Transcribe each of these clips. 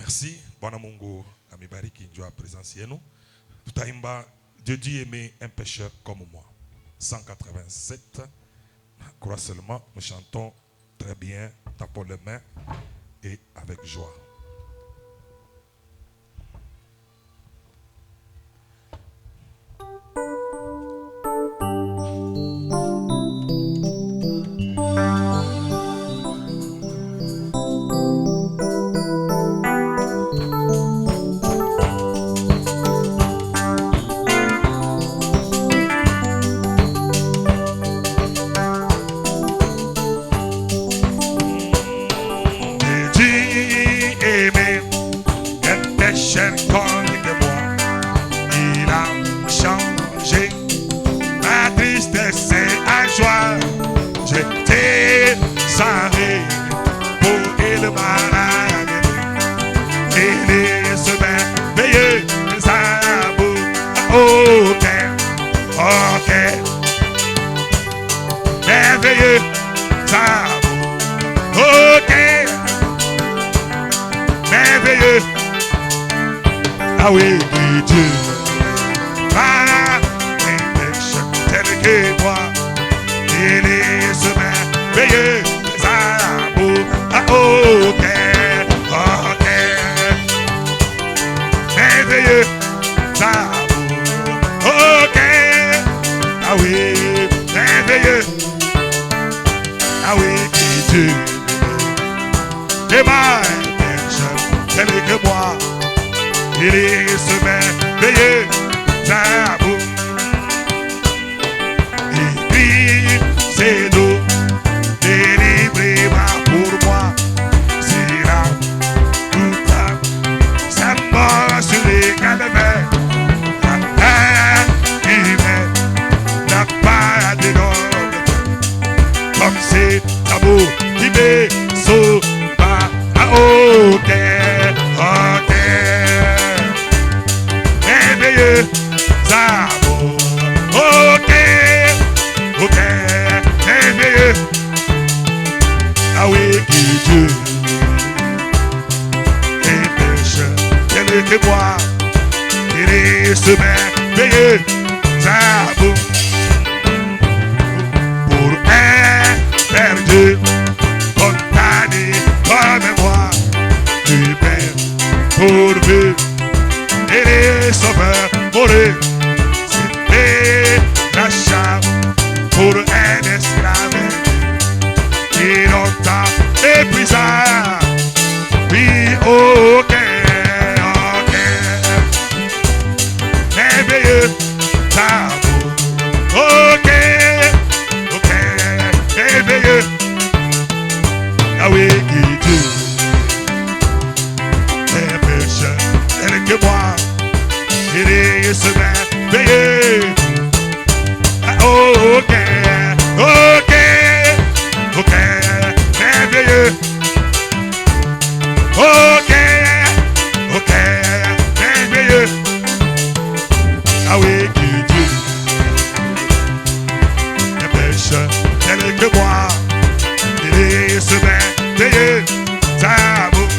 Merci. Bon amour, ami Bariki, Dieu a présencié nous. Tout à l'heure, Dieu dit aimer un pécheur comme moi. 187. Crois seulement, nous chantons très bien, tapons les mains et avec joie. Ah oui, Dieu, ah, tel que moi, il est ce merveilleux, amour, ah ok, ok, merveilleux, amour, ok, ah oui, merveilleux, ah oui, Dieu, tel que moi. Il est ce merveilleux amour. Il brille ses dos, délivrera pour moi. C'est là tout ça mort sur les calvaires. Il met la part de l'homme. Comme c'est amour qui me sauve pas à ok, ok. Merveilleux amour, ok, ok, merveilleux. Ah oui, Dieu, et pécheur, tel que moi, il est ce merveilleux amour. Pour un perdu, condamné comme moi, du Père pour vous. Et les sauveurs mourus, c'était l'achat pour un esclave qui longtemps épuisa. Oui, ok, ok, merveilleux amour, ok, ok, merveilleux. Ah oui, Dieu, les pécheurs, tel que moi. Il est ce merveilleux. Ok, ok, ok, merveilleux. Ok, ok, merveilleux. Ah oui, Dieu, les pécheurs, tel que moi. Il est ce merveilleux amour.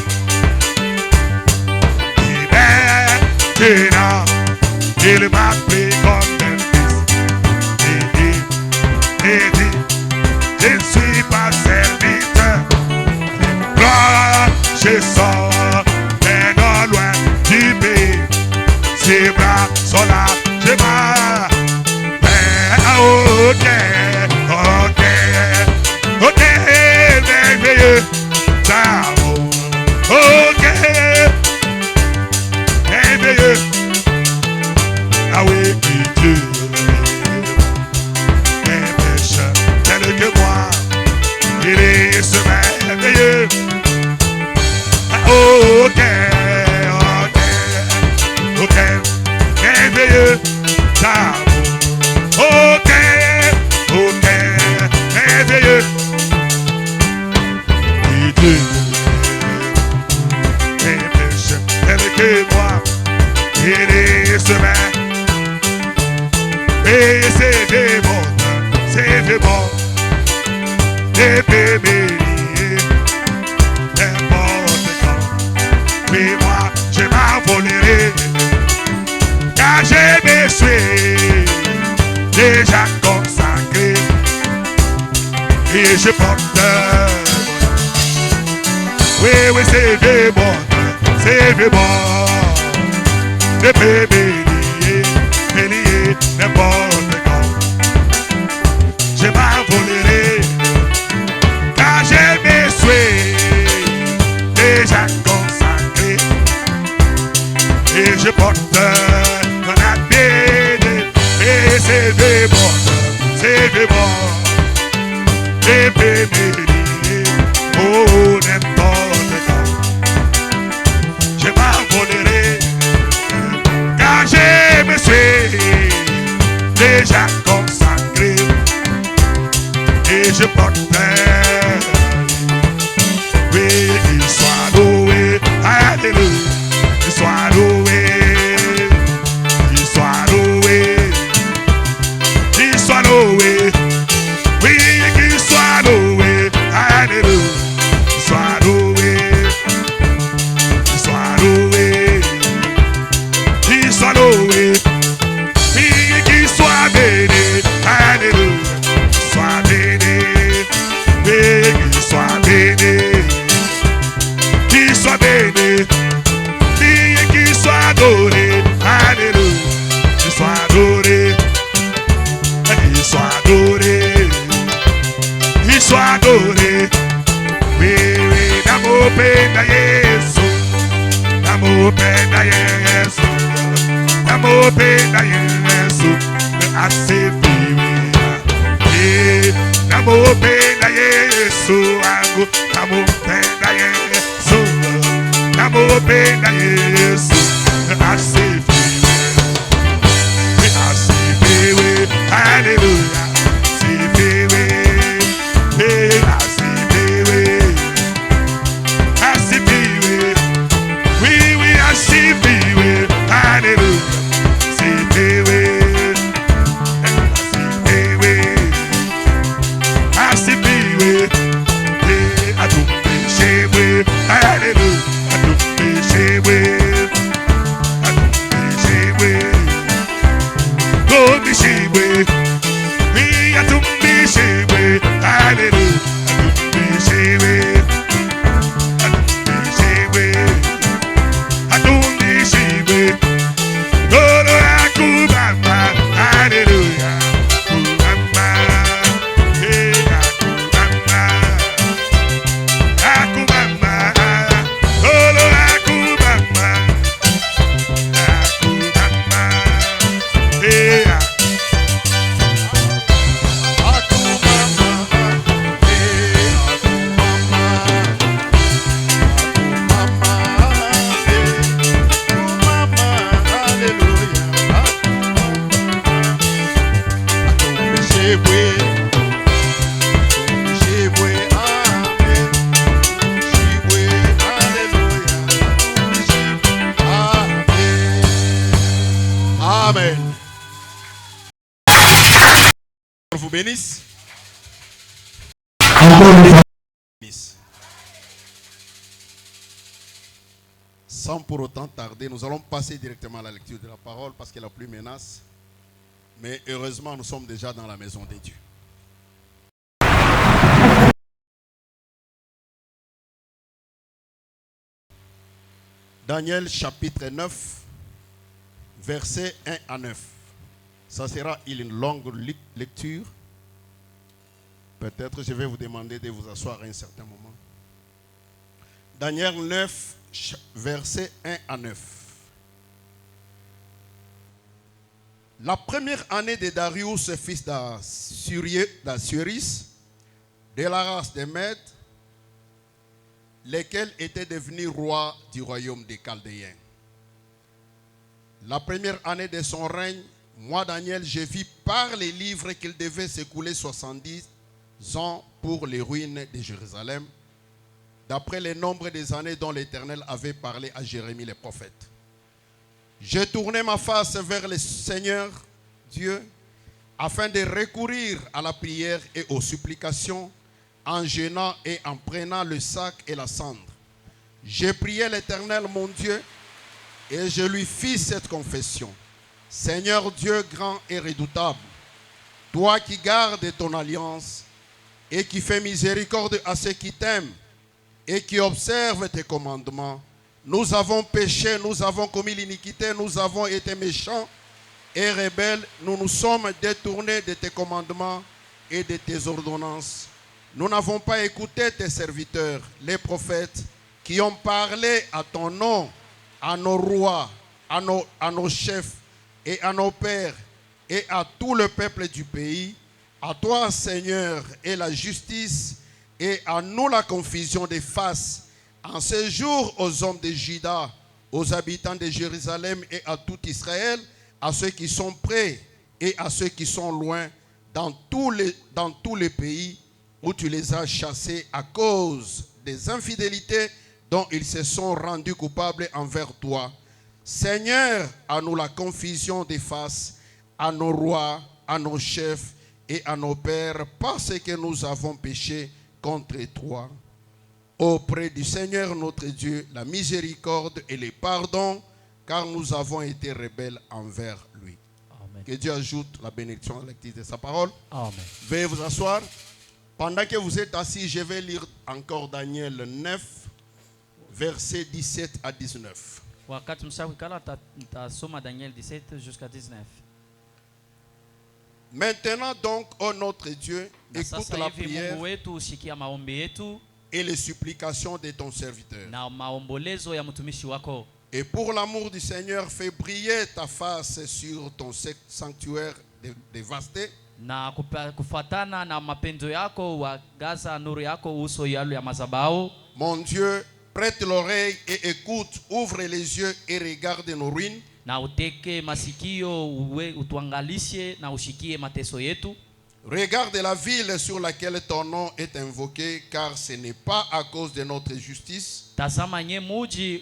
Il m'a pris comme un fils. Il dit, je ne suis pas serviteur. Gloire, je sors, mais non loin du pays. Ses bras sont là, je m'en. Ok, ok, ok, merveilleux amour. Ok, merveilleux. Ah oui, Dieu, un pécheur tel que moi, il est ce merveilleux. Ah, ok, ok, ok, merveilleux amour. Ok, ok, merveilleux. Dieu, un pécheur tel que moi, il est ce merveilleux. Et c'est bon, c'est bon, et bébé, n'importe quand, je me suis déjà consacré et je porte. Oui, oui, c'est vieux bon, c'est vieux bon. Ne peux bélier n'importe quand. Je m'envolerai car je me suis déjà consacré et je porte un habit et c'est vieux bon, c'est vieux bon. Ne peux bélier, oh n'importe quand. Je m'envolerai car je me suis déjà consacré et je porte. Oui, il soit loué, alléluia, il soit loué, il soit loué, il soit loué, oui, qu'il soit loué, alléluia, il soit loué, il soit loué, il soit loué, oui, qu'il soit béni, alléluia, soit béni, oui, qu'il soit béni, qu'il soit béni, oui, qu'il soit adoré, alléluia, qu'il soit adoré, qu'il soit adoré, qu'il soit adoré, oui, oui, d'amour pena Yesu, d'amour pena Yesu, d'amour pena Yesu, assez vieux, d'amour pena Yesu, d'amour pena Yesu, d'amour pena Yesu, assez vieux, alléluia, c'est vieux, assez vieux, oui, oui, assez vieux, alléluia, c'est vieux, assez vieux, et à tout péché, oui, alléluia, à tout péché, oui, à tout péché, oui. Oh, péché, oui. Oui, à tout péché, oui. Alléluia. À tout péché, oui. À tout péché, oui. À tout péché, oui. Oh, la Koubama. Alléluia. Koubama. Eh, la Koubama. Oh, la Koubama. La Koubama. Eh, Amen. Vous bénisse. Sans pour autant tarder, nous allons passer directement à la lecture de la parole parce qu'elle n'a plus menace. Mais heureusement, nous sommes déjà dans la maison de Dieu. Daniel chapitre 9, versets 1 à 9. Ça sera une longue lecture. Peut-être je vais vous demander de vous asseoir à un certain moment. Daniel 9, versets 1 à 9. La première année de Darius, fils d'Assuérus, de la race des Mèdes, lesquels étaient devenus rois du royaume des Chaldéens. La première année de son règne, moi Daniel, je vis par les livres qu'il devait s'écouler 70 ans pour les ruines de Jérusalem, d'après le nombre des années dont l'Éternel avait parlé à Jérémie le prophète. J'ai tourné ma face vers le Seigneur Dieu afin de recourir à la prière et aux supplications en jeûnant et en prenant le sac et la cendre. J'ai prié l'Éternel mon Dieu et je lui fis cette confession. Seigneur Dieu grand et redoutable, toi qui gardes ton alliance et qui fais miséricorde à ceux qui t'aiment et qui observent tes commandements, nous avons péché, nous avons commis l'iniquité, nous avons été méchants et rebelles, nous nous sommes détournés de tes commandements et de tes ordonnances. Nous n'avons pas écouté tes serviteurs, les prophètes, qui ont parlé à ton nom, à nos rois, à nos chefs et à nos pères et à tout le peuple du pays. À toi, Seigneur, est la justice et à nous la confusion des faces. En ce jour, aux hommes de Juda, aux habitants de Jérusalem et à tout Israël, à ceux qui sont près et à ceux qui sont loin, dans tous les pays où tu les as chassés à cause des infidélités dont ils se sont rendus coupables envers toi. Seigneur, à nous la confusion des faces, à nos rois, à nos chefs et à nos pères, parce que nous avons péché contre toi. Auprès du Seigneur notre Dieu, la miséricorde et le pardon, car nous avons été rebelles envers lui. Amen. Que Dieu ajoute la bénédiction à la lecture de sa parole. Amen. Veuillez vous asseoir. Pendant que vous êtes assis, je vais lire encore Daniel 9, versets 17 à 19. Wakati mshawikala tasoma Daniel 17 jusqu'à 19. Maintenant donc, ô notre Dieu, Na écoute sasa la hivi prière Mungu wetu usikia maombi yetu et les supplications de ton serviteur. na maombolezo ya mtumishi wako. Et pour l'amour du Seigneur, fais briller ta face sur ton sanctuaire dévasté. Na kufatana na mapendo yako wagaza nuru yako uso yalu ya mazabao. Mon Dieu, prête l'oreille et écoute, ouvre les yeux et regarde nos ruines. Na uteke masikio utuangalishe na ushikie mateso yetu. Regarde la ville sur laquelle ton nom est invoqué, car ce n'est pas à cause de notre justice, Tazama nye muji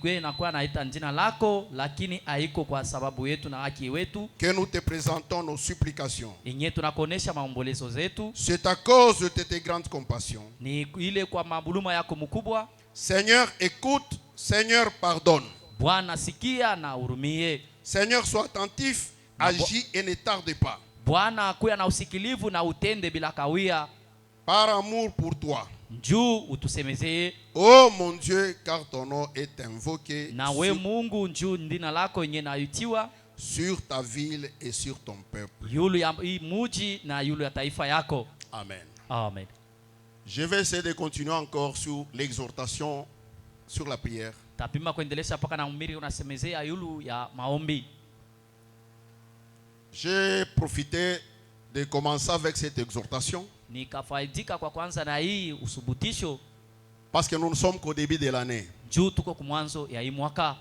inakuwa naita jina lako, lakini haiko kwa sababu yetu na haki wetu. que nous te présentons nos supplications. Yenye tunakonesha maombolezo zetu. C'est à cause de tes grandes compassions. Ni ile kwa mabuluma yako mkubwa. Seigneur, écoute. Seigneur, pardonne. Bwana sikia na urumie. Seigneur, sois attentif, agis et ne tarde pas. Bwana kuya na usikilivu na utende bila kawia. Par amour pour toi. Njuu utusemezee. Oh mon Dieu, car ton nom est invoqué Na we Mungu njuu ndina lako yenye naitiwa. sur ta ville et sur ton peuple. Yulu ya muji na yulu ya taifa yako. Amen. Amen. Je vais essayer de continuer encore sur l'exhortation, sur la prière. Tapima kuendelesha paka na umiri unasemezea yulu ya maombi. J'ai profité de commencer avec cette exhortation Nikafaidika kwa kwanza na hii usubutisho. parce que nous ne sommes qu'au début de l'année. Juu tuko kumwanzo ya hii mwaka.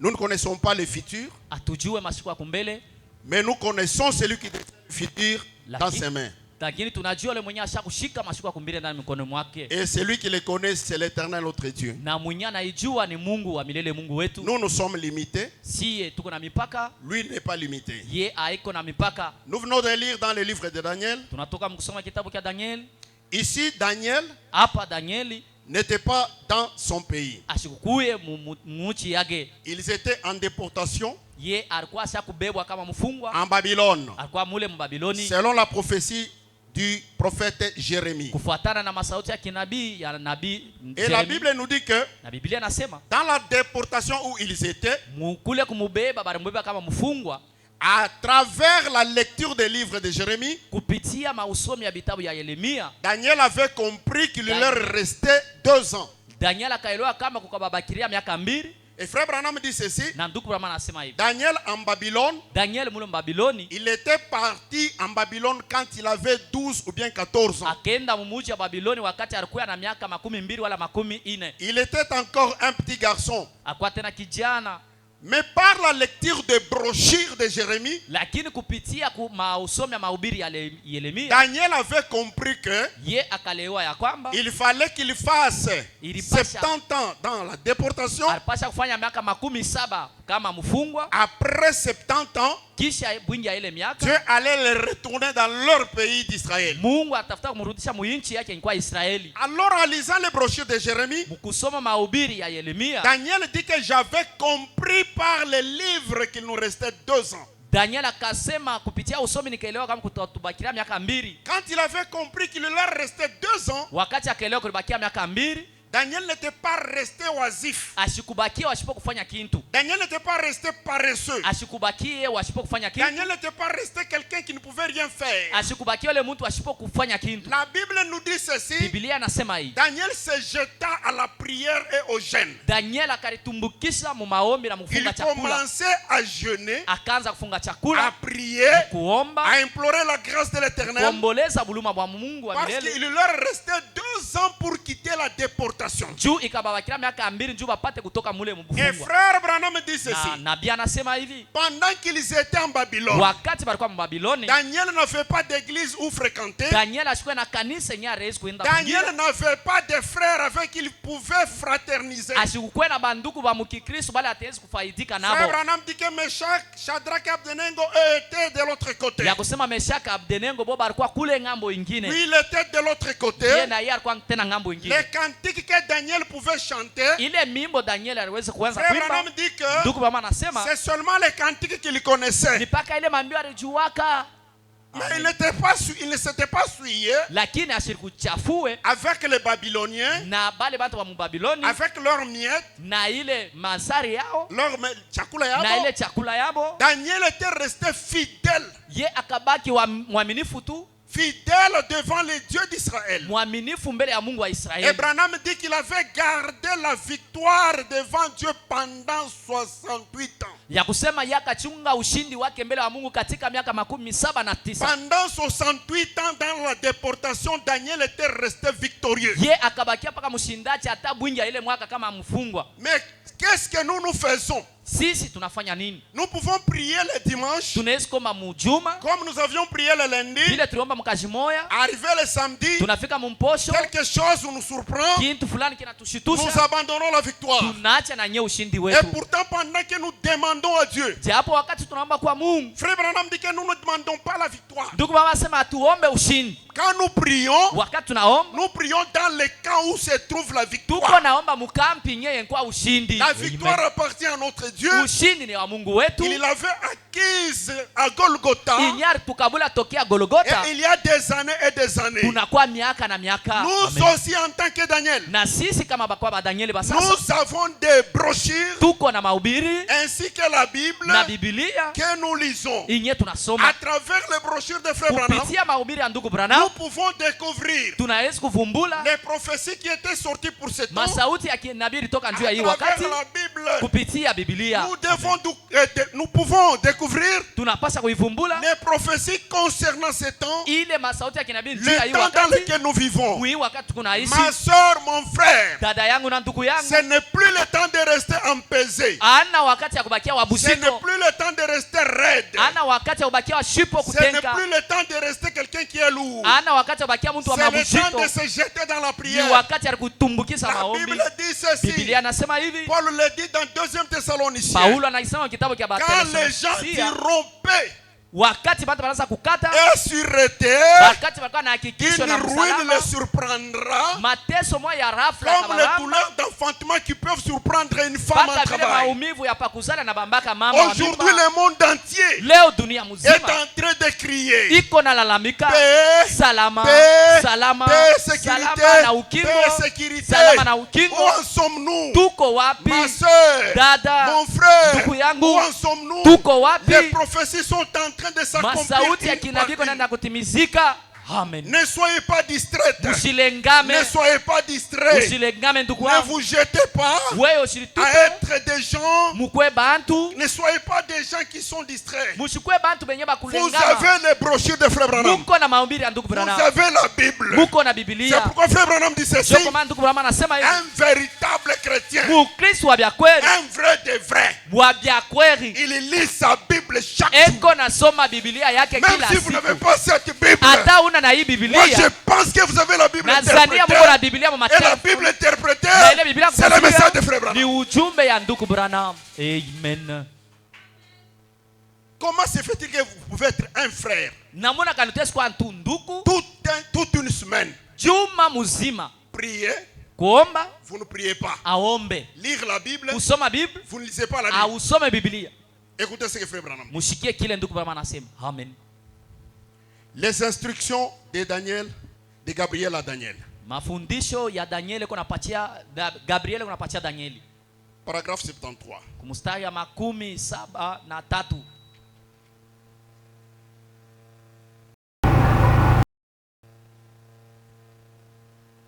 Nous ne connaissons pas le futur, Atujue masiku ya kumbele. mais nous connaissons celui qui détient le futur dans ses mains. Lakini tunajua yule mwenye ashakushika masiku ya kumbele ndani mikono mwake. Et celui qui le connaît, c'est l'Éternel notre Dieu. Na mwenye anaijua ni Mungu wa milele, Mungu wetu. Nous sommes limités, Siye tuko na mipaka, lui n'est pas limité. ye haiko na mipaka. Nous venons de lire dans le livre de Daniel. Tunatoka mkusoma kitabu cha Daniel. Ici, Daniel Hapa Danieli n'était pas dans son pays. ashikukuye muchi yake. Ils étaient en déportation Ye alikuwa ashakubebwa kama mfungwa. en Babylone, Alikuwa mule mbabiloni. selon la prophétie du prophète Jérémie. Kufuatana na masauti ya kinabii ya nabii Et la Jeremia. Bible nous dit que Na Biblia nasema dans la déportation où ils étaient, kule kumubeba balimbeba kama mfungwa à travers la lecture des livres de Jérémie, kupitia mausomi ya vitabu ya Yeremia. Daniel avait compris qu'il leur restait 2 ans. Daniel akaelewa kama kukababakiria miaka 2. Et frère Branham dit ceci, Na ndugu Brahma anasema hivi. Daniel en Babylone, Daniel mule Babiloni il était parti en Babylone quand il avait 12 ou bien 14 ans. akaenda mumuji wa Babiloni wakati alikuwa na miaka 12 wala 14. Il était encore un petit garçon. Akuwa tena kijana, Mais par la lecture des brochures de Jérémie, lakini kupitia mausomi ya mahubiri ya Yeremia Daniel avait compris que ye akalewa ya kwamba il fallait qu'il fasse Il passe 70 ans dans la déportation. alipasha kufanya miaka 17 kama mfungwa. Après 70 ans, Kisha bwingi ya ile miaka Dieu allait les retourner dans leur pays d'Israël. Mungu atafuta kumrudisha muinchi yake kwa Israeli. Alors en lisant les brochures de Jérémie, Mkusoma mahubiri ya Yeremia, Daniel dit que j'avais compris par les livres qu'il nous restait 2 ans. Daniel akasema kupitia usomi nikaelewa kama kutatubakia miaka 2. Quand il avait compris qu'il leur restait 2 ans, Wakati akaelewa kulibakia miaka 2, Daniel n'était pas resté oisif. ashikubakia washipo kufanya kintu. Daniel n'était pas resté paresseux. Ashikubakie washipo kufanya kintu. Daniel n'était pas resté quelqu'un qui ne pouvait rien faire. Ashikubakia yule mtu washipo kufanya kintu. La Bible nous dit ceci. Biblia inasema hii. Daniel se jeta à la prière et au jeûne. Daniel akalitumbukiza mu maombi na Il kufunga chakula. commençait à jeûner, Akaanza kufunga à chakula, prier, kuomba, à implorer la grâce de l'Éternel. kuomboleza buluma bwa Mungu wa Parce milele. qu'il leur restait 2 ans pour quitter la déportation. Juu ikababakira miaka 2 juu bapate kutoka mule Et mubufungwa. frère Branham dit ceci. Na nabii anasema hivi, Pendant qu'ils étaient en Babylone, wakati balikuwa mu Babiloni, Daniel n'avait pas d'église où fréquenter. Daniel ashikuwa na kanisa yenye arezi kuenda Daniel kuingia. n'avait pas de frères avec qui il pouvait fraterniser. Ashikuwa na banduku ba mukikristo bali atawezi kufaidika Frère nabo. Branham dit que Meshach, Shadrach et Abednego eux, étaient de l'autre côté. Ya kusema Meshaka Abdenego bo balikuwa kule ngambo ingine. Lui, il était de l'autre côté. Yeye na yeye alikuwa tena ngambo ingine. Les cantiques que Daniel pouvait chanter, Ile mimbo Daniel aliweza kuanza Frère kuimba. Branham dit que Ndugu mama anasema c'est seulement les cantiques qu'il connaissait. ni paka ile mambio alijuaka. Mais il ne s'était pas souillé Lakini ashirikuchafue avec les Babyloniens, na bale bantu wa Babiloni avec leurs miettes, na ile masari yao chakula na yabo. ile chakula yabo. Daniel était resté fidèle. Ye akabaki mwaminifu tu, Fidèle devant les dieux d'Israël. mwaminifu mbele ya Mungu wa Et Israeli. Branham dit qu'il avait gardé la victoire devant Dieu pendant 68 ans. Ya kusema ye akachunga ushindi wake mbele ya Mungu katika miaka 79. Pendant 68 ans dans la déportation, Daniel était resté victorieux. Ye akabakia paka mshindaji hata bwingi ya ile mwaka kama mfungwa. Mais qu'est-ce que nous faisons? Sisi tunafanya nini? Nous pouvons prier le dimanche, Tunaweza koma mujuma comme nous avions prié le lundi. vile tuliomba mkaji moya, Arrivé le samedi, tunafika mumposho, quelque chose nous surprend, kintu fulani nous kinatushitusha, abandonnons la victoire. tunaacha na nye ushindi Et wetu. pourtant, pendant que nous demandons à Dieu, Japo wakati tunaomba kwa Mungu, Frère Branham dit que nous ne demandons pas la victoire. ndugu mama sema tuombe ushindi. Quand nous prions, Wakati tunaomba, nous prions dans le camp où se trouve la tuko victoire. naomba mukampi nye kwa ushindi. La victoire appartient à notre Dieu. Ushindi ni wa Mungu wetu. Il l'avait acquise à Golgotha. Inyari tukabula tokea Golgotha. Et il y a des années et des années. Tunakuwa miaka na miaka. Nous Amen. aussi, en tant que Daniel, Na sisi kama bakwa ba Danieli basasa, nous avons des brochures tuko na mahubiri ainsi que la Bible na Biblia que nous lisons. inye À tunasoma. travers les brochures de Frère Branham, Kupitia mahubiri ya ndugu nous Branham pouvons découvrir tunaweza kuvumbula les prophéties qui étaient sorties pour ce temps. masauti ya kinabii toka juu ya hii À wakati travers la Bible, kupitia Biblia. nous pouvons découvrir Tunapasha kuivumbula les prophéties concernant ce temps, ile masauti ya kinabii juu ya hii le temps dans wakati. lequel nous vivons. Hii wakati tunaishi. Ma soeur, mon frère, Dada yangu na ndugu yangu, ce n'est plus le temps de rester empesé. ana wakati ya kubakia Ce n'est wabusito, plus le temps de rester raide. ana wakati ya kubakia washipo Ce n'est kutenga, plus le temps de rester quelqu'un qui est lourd. ana wakati ya kubakia mtu wa C'est le temps mabusito, de se jeter dans la ni prière. wakati ya kutumbukiza La maombi. Bible dit ceci. Biblia anasema hivi, Paul le dit dans 2 Thessaloniciens. Paulo anaisema kitabu cha Quand les gens Wathesalonisia, diront paix wakati watu wanaanza kukata, et sûreté, wakati walikuwa na hakikisho une na ruine msalama, les surprendra mateso moja ya rafla comme les kabalamba, douleurs d'enfantement qui peuvent surprendre une femme en mpaka vile travail. maumivu ya pakuzala na bambaka mama wa Aujourd'hui, mimba. le monde entier Leo dunia est mzima en train de crier iko na lalamika paix, salama, paix, salama, paix, sécurité, salama na ukingo, paix, sécurité. salama na Où ukingo. en sommes-nous? Tuko wapi Ma soeur, dada, mon frère, ndugu yangu, où en sommes-nous? tuko wapi? Les prophéties sont en train de s'accomplir. Masauti ya une kinabii par naenda une. kutimizika. Amen. Ne soyez pas distraite. Usilengame, Ne soyez pas distrait. usilengame ndugu Ne wangu, vous jetez pas wewe usilitupe à être des gens. mukwe bantu, Ne soyez pas des gens qui sont distraits. mushikwe bantu benye Vous bakulengama. avez les brochures de Frère Branham. Muko na mahubiri ya ndugu Vous Branham, avez la Bible. muko na C'est Biblia. pourquoi Frère Branham dit ceci. Ndio kwa maana ndugu Branham anasema hivi, Un véritable chrétien, Mukristo wa bya kweli, un vrai de vrai, wa bya kweli, il lit sa Bible chaque jour. eko nasoma Biblia yake Même kila si vous n'avez siku. pas cette Bible, Hata una na hii moi Biblia, je pense que vous avez la Bible nadhania muko na interprétée. Biblia mu Et la matendo. Bible interprétée, Na ile Biblia c'est le message de kusikia Frère ni Branham. ujumbe ya ndugu Branham. Amen. Comment se fait-il que vous pouvez être un frère Namona kanutesi kwa ntunduku toute une semaine, juma muzima prier, kuomba vous ne priez pas. aombe, Lire la Bible, kusoma Biblia vous ne lisez pas la Bible. ausome Biblia. Écoutez ce que frère Branham. Mushikie kile ndugu Branham anasema. Amen. Les instructions de Daniel, de Gabriel à Daniel. Mafundisho ya Danieli kunapatia Gabriel kunapatia Danieli. Paragraphe 73. Kumstari ya 73.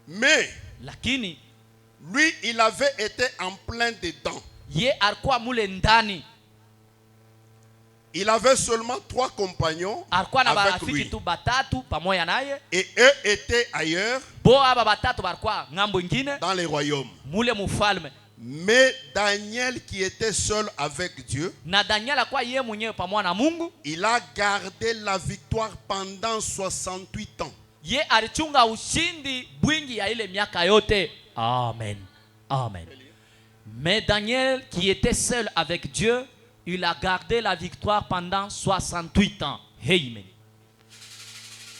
Mais Lakini lui, il avait été en plein dedans. ye alikuwa mule ndani. Il avait seulement 3 compagnons Alikuwa na avec barafiki lui. tu batatu pamoja naye. Et eux étaient ailleurs Bo aba batatu balikuwa ngambo ingine dans les royaumes. mule mufalme. Mais Daniel, qui était seul avec Dieu, Na Daniel alikuwa yeye mwenyewe pamoja na Mungu. il a gardé la victoire pendant 68 ans. Ye alichunga ushindi bwingi ya ile miaka yote. Amen. Amen. Mais Daniel, qui était seul avec Dieu, il a gardé la victoire pendant 68 ans. Amen.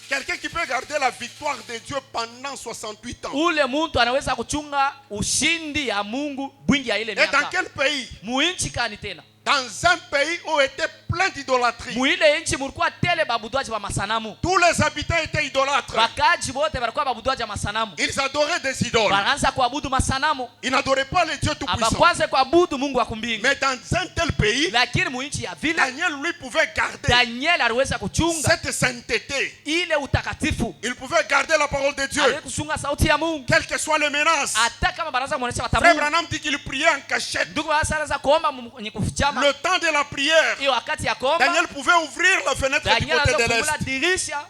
Quelqu'un qui peut garder la victoire de Dieu pendant 68 ans. Ule muntu anaweza kuchunga ushindi ya Mungu bwingi ya ile Et dans miaka. quel pays? Muinchi kani tena? Dans un pays où était plein d'idolâtrie. Muile inchi mulikuwa tele babudwaji wa masanamu. Tous les habitants étaient idolâtres. Bakaji bote balikuwa babudwaji wa masanamu. Ils adoraient des idoles. Banaanza kuabudu masanamu. Ils n'adoraient pas les dieux tout-puissants. Abakwanze kuabudu Mungu wa kumbingu. Mais dans un tel pays, Lakini muinchi ya vile Daniel lui pouvait garder Daniel aliweza kuchunga cette sainteté. ile utakatifu. Il pouvait garder la parole de Dieu. Aliweza kuchunga sauti ya Mungu. Quelles que soient les menaces. Hata kama baraza kuonesha Frère watamu. Branham dit qu'il priait en cachette. Ndugu wa sala kuomba mwenye kufichama. Le temps de la prière, Hiyo wakati ya kuomba Daniel pouvait ouvrir la fenêtre du Daniel côté de anafungula l'est. dirisha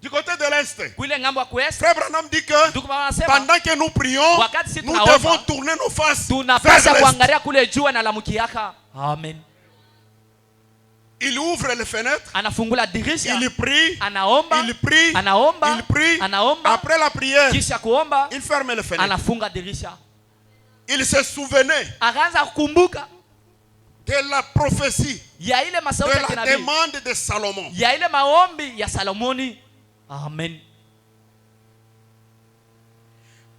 Du côté de l'est. kuile ngambo ya kuest. Frère Branham dit que Ndugu baba anasema pendant que nous prions, wakati sisi nous tunaomba, devons tourner nos faces vers tunapaswa l'est. kuangalia kule jua na lamukiaka. Amen. Il ouvre les fenêtres, Anafungula dirisha. il prie, Anaomba. il prie, Anaomba. il prie. Anaomba. Après la prière, Kisha kuomba il ferme les fenêtres. anafunga dirisha. Il se souvenait Akaanza kukumbuka de la prophétie, ya ile de masauti ya la kinabii. demande de Salomon. Ya ile maombi ya Salomoni. Amen.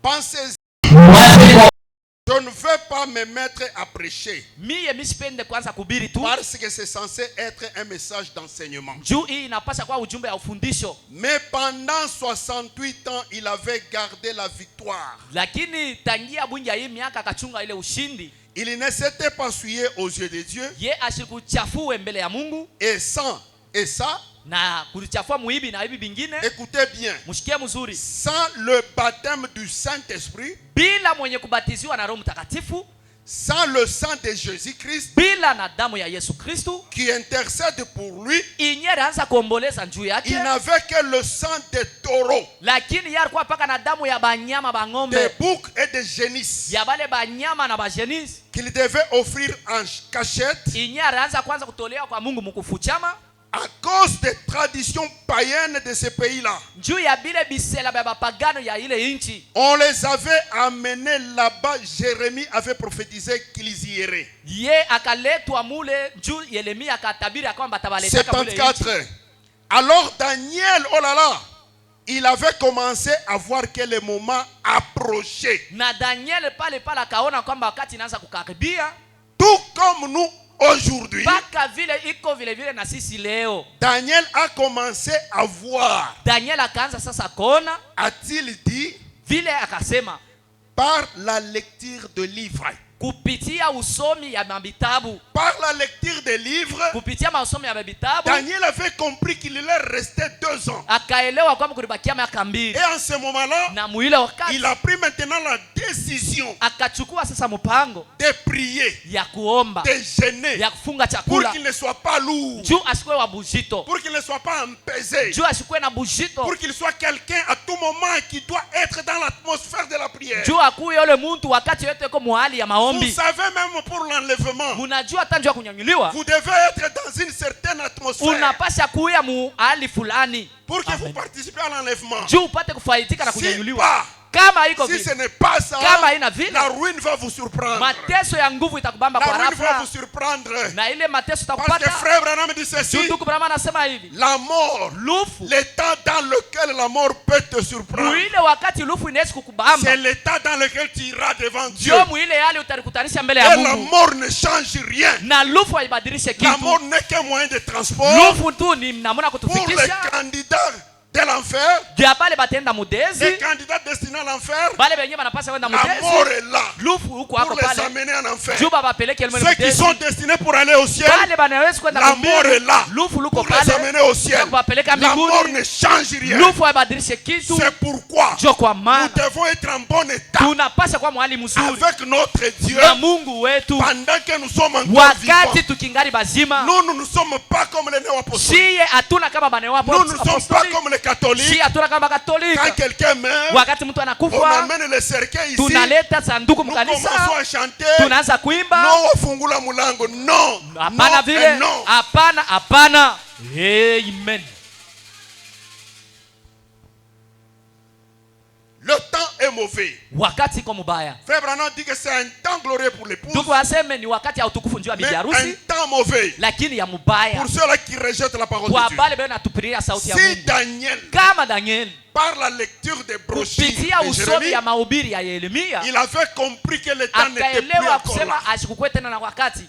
Pensez-y, je ne veux pas me mettre à prêcher Mie misipende kwanza kubiri tu. parce que c'est censé être un message d'enseignement. Juu hii inapasha kuwa ujumbe ya ufundisho. Mais pendant 68 ans, il avait gardé la victoire. Lakini tangia bwingi ya hii miaka akachunga ile ushindi. Il ne s'était pas souillé aux yeux de Dieu. Ye ashikuchafue mbele ya Mungu. Et ça, Na kulichafua muibi na hivi bingine. écoutez bien, Mushikie mzuri. sans le baptême du Saint-Esprit, Bila mwenye kubatiziwa na Roho Mtakatifu. sans le sang de Jésus-Christ Bila na damu ya Yesu Kristu. qui intercède pour lui, Inyere anza kuomboleza njuu yake. il n'avait que le sang des taureaux, Lakini yeye alikuwa paka na damu ya banyama des bang'ombe. boucs et des génisses Ya bale banyama na bajenisi. qu'il devait offrir en cachette Inyere anza kwanza kutolewa kwa Mungu mkufuchama. à cause des traditions païennes de ce pays-là. Njuu ya bile bisela bya bapagano ya ile inchi. On les avait amenés là-bas. Jérémie avait prophétisé qu'ils y iraient. Ye akaletwa mule njuu Yeremia akatabiri kwamba tabaletaka mule inchi. 74. Alors Daniel, oh là là, il avait commencé à voir que le moment approchait. Na Daniel pale akaona kwamba wakati inaanza kukaribia. Tout comme nous aujourd'hui, Baka vile iko vile vile na sisi leo. Daniel a commencé à voir. Daniel akaanza sasa kuona. A-t-il dit? Vile akasema. Par la lecture de livres. Kupitia usomi ya mabitabu. Par la lecture des livres, Kupitia masomi ya mabitabu. Daniel avait compris qu'il allait rester 2 ans. Akaelewa kwamba kulibakia miaka 2. Et en ce moment-là, Na muile wakati il a pris maintenant la décision akachukua sasa mpango de prier, ya kuomba, de jeûner, ya kufunga pour chakula. qu'il ne soit pas lourd, Juu asikuwe wa bujito. pour qu'il ne soit pas empesé, Juu asikuwe na bujito. pour qu'il soit quelqu'un à tout moment qui doit être dans l'atmosphère de la prière. Juu akuwe yule muntu wakati yote yuko muhali ya Vous maombi. savez, même pour l'enlèvement, Munajua hata njoo kunyanyuliwa. vous devez être dans une certaine atmosphère Unapasha kuya muhali fulani. pour que Amen. vous participiez à l'enlèvement. Juu upate kufaidika na Si kunyanyuliwa. pas, Kama iko Si vile, ce n'est pas ça, kama haina vile, la ruine va vous surprendre. mateso ya nguvu itakubamba La kwa ruine va rafa, vous surprendre. na ile mateso Parce que itakupata. frère Branham dit ceci, Ndugu Branham anasema hivi, la mort, lufu l'état dans lequel la mort peut te surprendre, muile wakati lufu inaweza kukubamba, c'est l'état dans lequel tu iras devant Dieu. ndio muile yale utarikutanisha mbele ya Et la Mungu. mort ne change rien. Na lufu haibadilishe La kitu. mort n'est qu'un moyen de transport Lufu tu ni namna pour kutufikisha les candidats de l'enfer, dia bale batenda les mudezi, candidats destinés à l'enfer. bale benye banapasa kwenda La mort mudezi. est là Lufu huko hapo pour les pale, amener en enfer. juba bapeleke elmwe Ceux qui mudezi. sont destinés pour aller au ciel, Bale banaweza kwenda la kumbingu. mort est là Lufu luko pour les amener au pale, ciel. bapeleka La mort mbinguni. ne change rien. Lufu haibadilishe kitu. C'est pourquoi Jo kwa nous maana devons être en bon état tunapasha kwa mwali mzuri avec notre Dieu na Mungu wetu pendant que nous sommes encore vivants. wakati tukingali bazima. Nous ne sommes pas comme les néo-apostoliques. Siye hatuna kama banewa Nous ne sommes pas comme les si catholiques. hatuna kama Quand Katolika. quelqu'un meurt, Wakati mtu on anakufa, amène le cercueil ici. tunaleta sanduku Nous mkanisa, commençons à chanter. tunaanza kuimba. Non, fungula mulango. Non. Hapana Non vile, et non. hapana, hapana. Amen. Le temps est mauvais. Wakati iko mubaya. Frère Branham dit que c'est un temps glorieux pour l'épouse, Ndugu aseme ni wakati ya utukufu njoo ya mais bibi un harusi, temps mauvais lakini ya mubaya pour ceux-là qui rejettent la parole kwa de Dieu. bale bale natupiria sauti ya Si Mungu. Daniel, Kama Daniel par la lecture des brochures kupitia de usomi Jérémie, ya mahubiri ya Yeremia il avait compris que le temps n'était plus akaelewa encore kusema là. ashikukwe tena na wakati.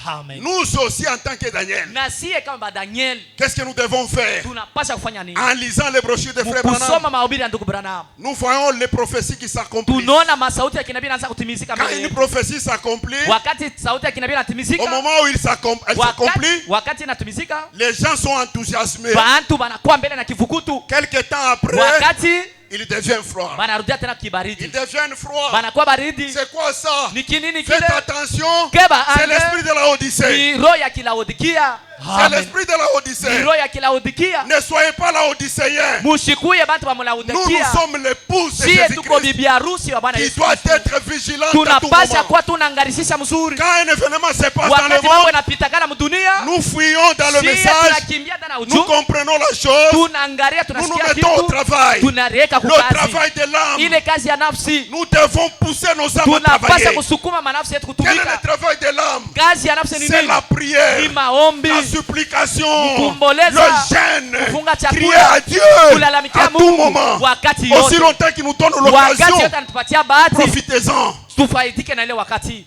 Amen. Nous aussi, en tant que Daniel, Na siye kama ba Daniel qu'est-ce que nous devons faire? tunapasha kufanya nini? En lisant les brochures de Frère Branham, Kusoma mahubiri ya ndugu Branham. nous voyons les prophéties qui s'accomplissent. Tunaona masauti ya kinabii yanaanza kutimizika Quand mbele une yetu. prophétie s'accomplit, Wakati sauti ya kinabii inatimizika, au moment où elle s'accomplit, wakati inatimizika, les gens sont enthousiasmés. bantu banakuwa mbele na kivukutu. Quelque temps après, Wakati il devient froid. banarudia tena Il kibaridi, devient froid. banakuwa baridi. C'est quoi ça? Ni kinini Faites kile? attention. Keba C'est ande, l'esprit de la Odyssée. ni roho ya Kilaodikia. C'est Amen. l'esprit de la Ni Odyssée. roho ya Kilaodikia. Ne soyez pas la Odysséen. Mushikuye bantu ba Nous Mlaodikia. sommes l'épouse de Siye tuko Jésus-Christ bibi harusi wa Bwana qui Yesu. doit être vigilante à tout Tunapasha moment. kuwa tunaangarishisha mzuri. Quand un événement se passe dans le Wakati mambo monde, yanapitakana mdunia, nous fouillons dans le siye message, tunakimbia ndani ya nous ujumbe, comprenons la chose, tunaangalia, nous nous tunasikia mettons au kitu, travail. tunareka Le kukazi. travail de l'âme. Ile kazi ya nafsi Nous devons pousser nos âmes à tunapasha travailler. kusukuma manafsi yetu Quel est le kutumika. travail de l'âme? Kazi ya nafsi ni C'est nini? la prière, Ni maombi, la supplication, kuomboleza, le jeûne, kufunga crier chakula, à Dieu kulalamikia à tout Mungu moment. wakati Aussi yote. longtemps qu'il nous donne Wakati l'occasion, yote anatupatia bahati, profitez-en. tufaidike na ile wakati.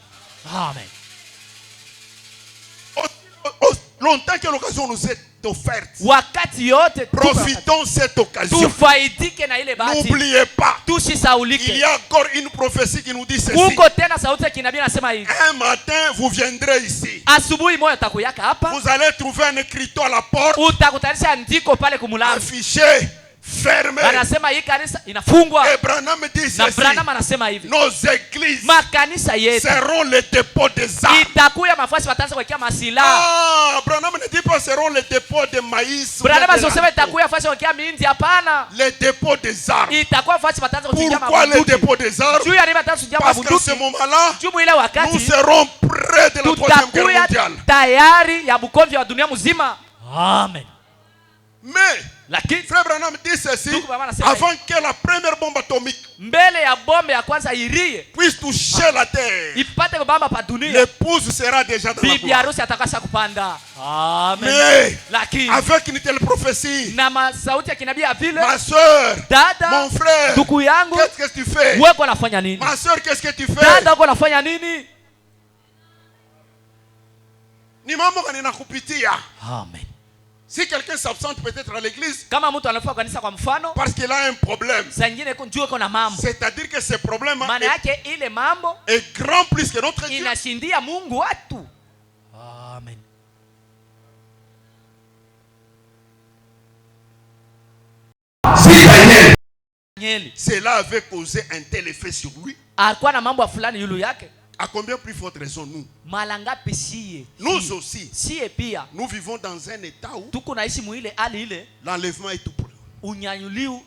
Amen. Aussi longtemps que l'occasion nous est offerte, Wakati yote profitons cette occasion. tufaidike na ile bahati. N'oubliez pas, il Tusisaulike. y a encore une prophétie qui nous dit ceci. Kuko tena sauti ya kinabii nasema hivi. Un matin, vous viendrez ici. Asubuhi moyo utakuyaka hapa, Vous allez trouver un écriteau à la porte, utakutanisha ndiko pale kumulango. affiché, fermé. Anasema hii kanisa inafungwa. Et Branham dit Na ceci. Branham anasema hivi. Nos églises Makanisa yetu seront les dépôts des armes. itakuya mafasi wataanza kuwekea masilaha. Ah, Branham ne dit pas seront les dépôts de maïs. ou Branham de asosema lentilles. itakuya fasi kuwekea mihindi, hapana. Les dépôts des armes. Itakuwa fasi wataanza kupiga Pourquoi les mabunduki. dépôts des armes? Juu ya nini wataanza kupiga Parce qu'à ce mabunduki? moment-là, Juu ile nous wakati serons près de la troisième guerre tutakuya mondiale. tayari ya bukomvi wa dunia mzima. Amen. Mais, Lakini frère Branham dit ceci, Ndugu Branham anasema avant que la première bombe atomique mbele ya bombe ya kwanza irie puisse toucher la terre, ipate kubamba pa dunia, l'épouse sera déjà dans la bibi gloire. harusi atakasha kupanda. Amen. Mais, Lakini avec une telle prophétie, na masauti ya kinabii ya vile, ma soeur, dada, mon frère, ndugu yangu, qu'est-ce que tu fais? wewe uko unafanya nini? Ma soeur, qu'est-ce que tu fais? Dada, uko unafanya nini? Ni mambo gani nakupitia? Amen. Si quelqu'un s'absente peut-être à l'église Kama mtu anafua kanisa kwa mfano, parce qu'il a un problème, saa nyingine njoo iko na mambo, c'est-à-dire que ce problème maana yake ile mambo est grand plus que notre Dieu. inashindia Mungu watu. Amen. Si Daniel, Danieli cela avait causé un tel effet sur lui, alikuwa na mambo fulani yulu yake. à combien plus forte raison nous? Mara ngapi sie? Nous aussi, Sie pia nous vivons dans un état où tuko naishi muile hali ile, l'enlèvement est tout près. unyanyulizi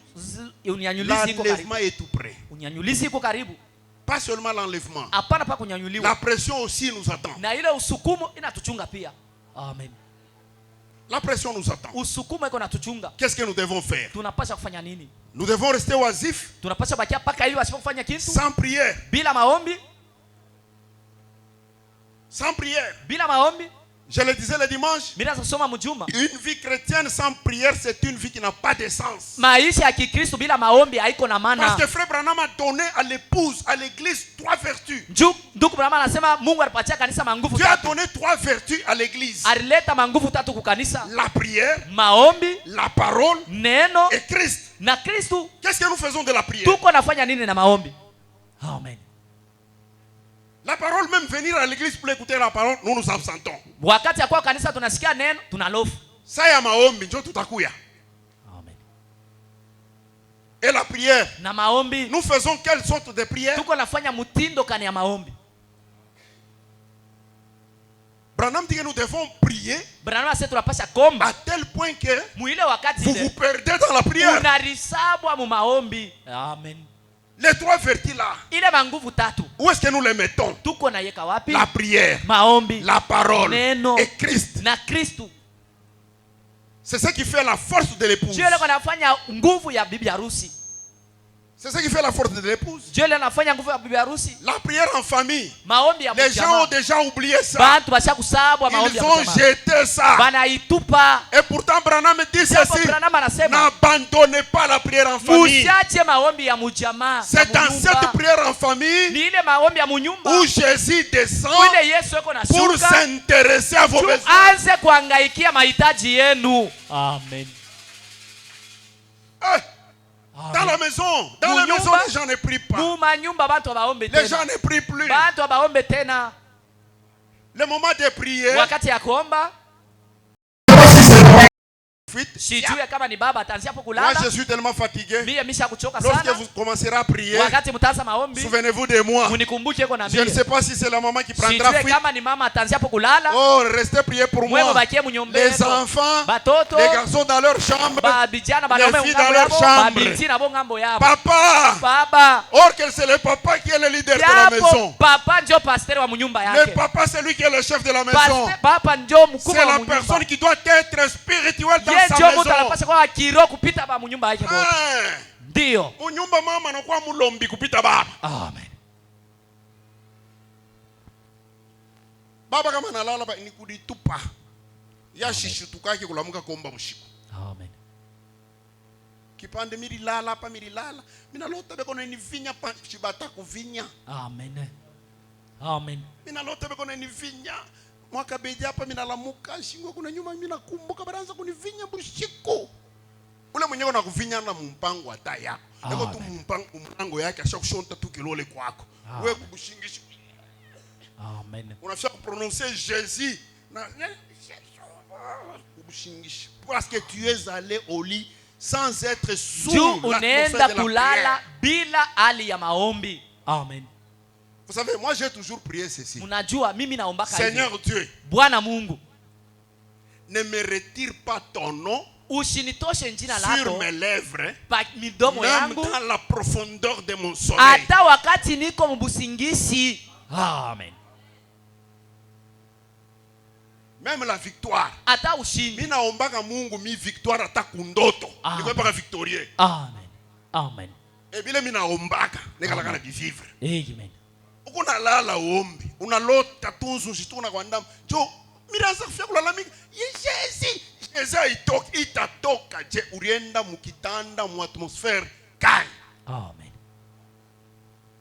iko karibu. L'enlèvement est tout près. Unyanyulizi iko karibu. Pas seulement l'enlèvement. Hapana pa La kunyanyuliwa. pression aussi nous attend. Na ile usukumu inatuchunga pia. Amen. La pression nous attend. Usukumo iko natuchunga. Qu'est-ce que nous devons faire? Tunapasha kufanya nini? Nous devons rester oisifs, Tunapasha bakia paka hivi wasipofanya kitu? sans prière. Bila maombi? Sans prière. Bila maombi? Je le disais le dimanche. Mimi nasoma mjuma. Une vie chrétienne sans prière, c'est une vie qui n'a pas de sens. Maisha ya Kikristo bila maombi haiko na maana. Parce que frère Branham a donné à l'épouse, à l'église, 3 vertus. Ndugu Branham anasema Mungu alipatia kanisa manguvu Dieu a tatu. donné 3 vertus à l'église. Alileta manguvu tatu kwa kanisa. La prière, Maombi, la parole neno et Christ. na Kristo. Qu'est-ce que nous faisons de la prière? Tuko nafanya nini na maombi? Amen. La parole, même venir à l'église pour écouter la parole, nous nous absentons. Wakati ya kwa kanisa tunasikia neno, tunalofu. Ça ya maombi, njo tutakuya. Amen. Et la prière, Na maombi, nous faisons quelle sorte de prière? tuko nafanya mutindo kani ya maombi. Branham dit que nous devons prier Branham ase tunapasha komba. à tel point que Muile wakati vous vous ile perdez dans la prière. unarisabwa mu maombi. Amen. Les 3 vertus là, Ile manguvu tatu où est-ce que nous les mettons? tuko na yeka wapi? La prière, Maombi, la parole neno et Christ. na Kristo. C'est ce qui fait la force de l'épouse. Dieu leo anafanya nguvu ya bibi harusi. C'est ce qui fait la force de l'épouse. Dieu leo anafanya nguvu ya bibi harusi. La prière en famille. Maombi ya Les gens ont mjamaa. déjà oublié ça. Bantu basha kusabwa maombi Ils ya ont mjamaa. jeté ça. Banaitupa. Et pourtant Branham dit Japo ceci. Branham anasema N'abandonnez pas la prière en famille. musiache maombi ya mjamaa. C'est dans cette prière en famille Ni ile maombi ya munyumba. où Jésus descend Ile Yesu yuko na pour shuka. s'intéresser à vos besoins. Anze kuangaikia mahitaji yenu. Amen. Eh, dans la maison, les gens ne prient pas. Muma nyumba bantu baombe Les tena. gens ne prient plus. Bantu baombe tena. Le moment de prier, Wakati ya kuomba, sijui kama ni baba ataanzia hapo moi kulala. je suis tellement fatigué. Mimi nimesha kuchoka Lorsque sana. vous commencerez à prier, Wakati mtaanza maombi, souvenez-vous de moi. mnikumbuke yuko na Je ne mimi. sais pas si c'est la maman qui prendra Sijui fuite. kama ni mama ataanzia hapo kulala. Oh, restez prier pour Mwewe moi. bakie mnyombe. Les enfants, Batoto, les garçons dans leur chambre. ba vijana banaume les filles ngambo dans leur yabo, chambre. babinti nabo ngambo yabo. Papa, Baba, or que c'est le papa qui est le leader de la japo maison. papa ndio pasteur wa mnyumba Le yake. papa, c'est lui qui est le chef de la maison. Papa ndio mkubwa C'est wa la mnyumba. personne qui doit être spirituelle dans Yeye sa ndio mtu maison. anapaswa kuwa kiroho kupita ba mnyumba yake bote. Ah, Ndio. munyumba mama anakuwa mulombi kupita baba. Amen. Baba kama nalala ba ni kuditupa. Ya shishutukake kulamuka kuomba mshiku. Amen. Kipande mililala hapa mililala. Mina lota beko na nivinya pa chibata kuvinya. Amen. Amen. Mina lota beko na nivinya. Mwaka beja hapa mina lamuka shingo kuna nyuma mina kumbuka baranza kunivinya mshiku. Ule mwenyewe na kuvinya na mpango hata yako. Niko tu mpango yake ashakushonta tu kilole kwako. Wewe kubushingisha. Amen. Unafia prononcer Jésus na kubushingisha. Parce que tu es allé au lit sans être sous Unaenda kulala bila hali ya maombi. Amen. Vous savez, moi j'ai toujours prié ceci. Mnajua mimi naombaka hivi. Seigneur Dieu, Bwana Mungu, ne me retire pas ton nom usinitoshe jina sur lako mes lèvres, pa midomo même yangu dans la profondeur de mon sommeil. hata wakati niko mbusingisi. Amen. Même la victoire. Hata ushindi. Mina ombaka Mungu mi victoire ata kundoto. Niko pas victorieux. Amen. Amen. Et bile mina ombaka nekalaka na vivre. Amen. Ukuna lala ombi, unalota tunzu shituna kwa ndamu. Jo, miraza kufia kulala mingi. Yeshezi. Yeshezi itatoka je urienda mukitanda mu atmosphère kali. Amen.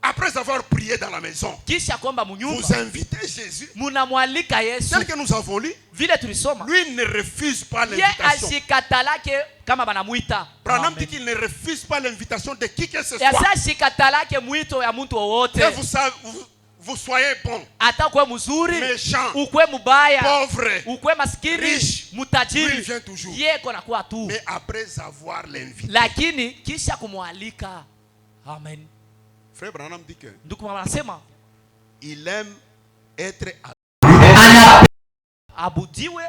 Après avoir prié dans la maison, Kisha kwamba mnyumba, vous invitez Jésus. munamwalika Yesu. Tel que nous avons lu, Vile tulisoma. lui ne refuse pas Ye l'invitation. ashikatalake kama banamuita. Branham dit qu'il ne refuse pas l'invitation de qui que ce soit. Yasa shikatalake mwito ya mtu wowote. Que vous soyez bon, Hata ukwe mzuri, méchant, ukwe mubaya, pauvre, ukwe maskini, riche, lui, il mutajiri, vient toujours. yeko nakuwa tu. Mais après avoir l'invité, Lakini kisha kumwalika. Amen. Frère Branham dit que Ndugu mama anasema il aime être abudiwe,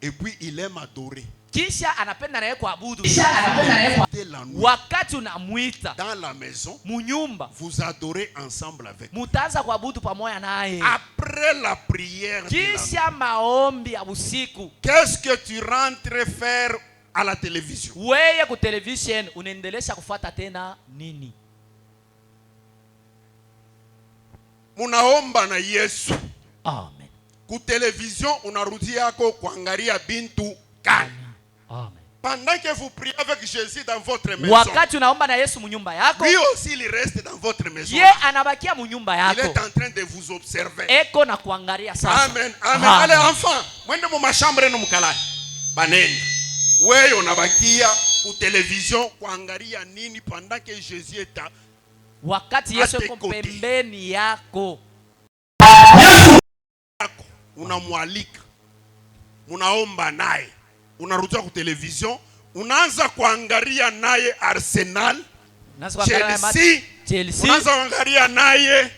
et puis il aime adorer. kisha anapenda naye kuabudu. Dès la nuit, Wakati unamwita dans la maison, munyumba, vous adorez ensemble avec. mutaanza kuabudu pamoja naye. Après Après la prière, de la nuit, kisha maombi ya usiku, qu'est-ce que tu rentres faire à la télévision? weye ku television unaendelesha kufuata tena nini? Munaomba na Yesu. Amen. Ku télévision unarudi yako kuangalia bintu kani. Amen. Pendant que vous priez avec Jésus dans votre maison, Wakati unaomba na Yesu munyumba yako, lui aussi il reste dans votre maison. ye anabakia munyumba Il yako, est en train de vous observer. eko na kuangalia sasa. Amen. Amen. Allez enfant, mwende mu mashambre no mukala. Banenda. Wewe unabakia ku television kuangalia nini pendant que Jésus est à Wakati Yesu Ate yuko kote. pembeni yako, yako, unamwalika, unaomba naye, unarudia ku television, unaanza kuangalia naye Arsenal, unaanza kuangalia Chelsea, Chelsea, unaanza kuangalia naye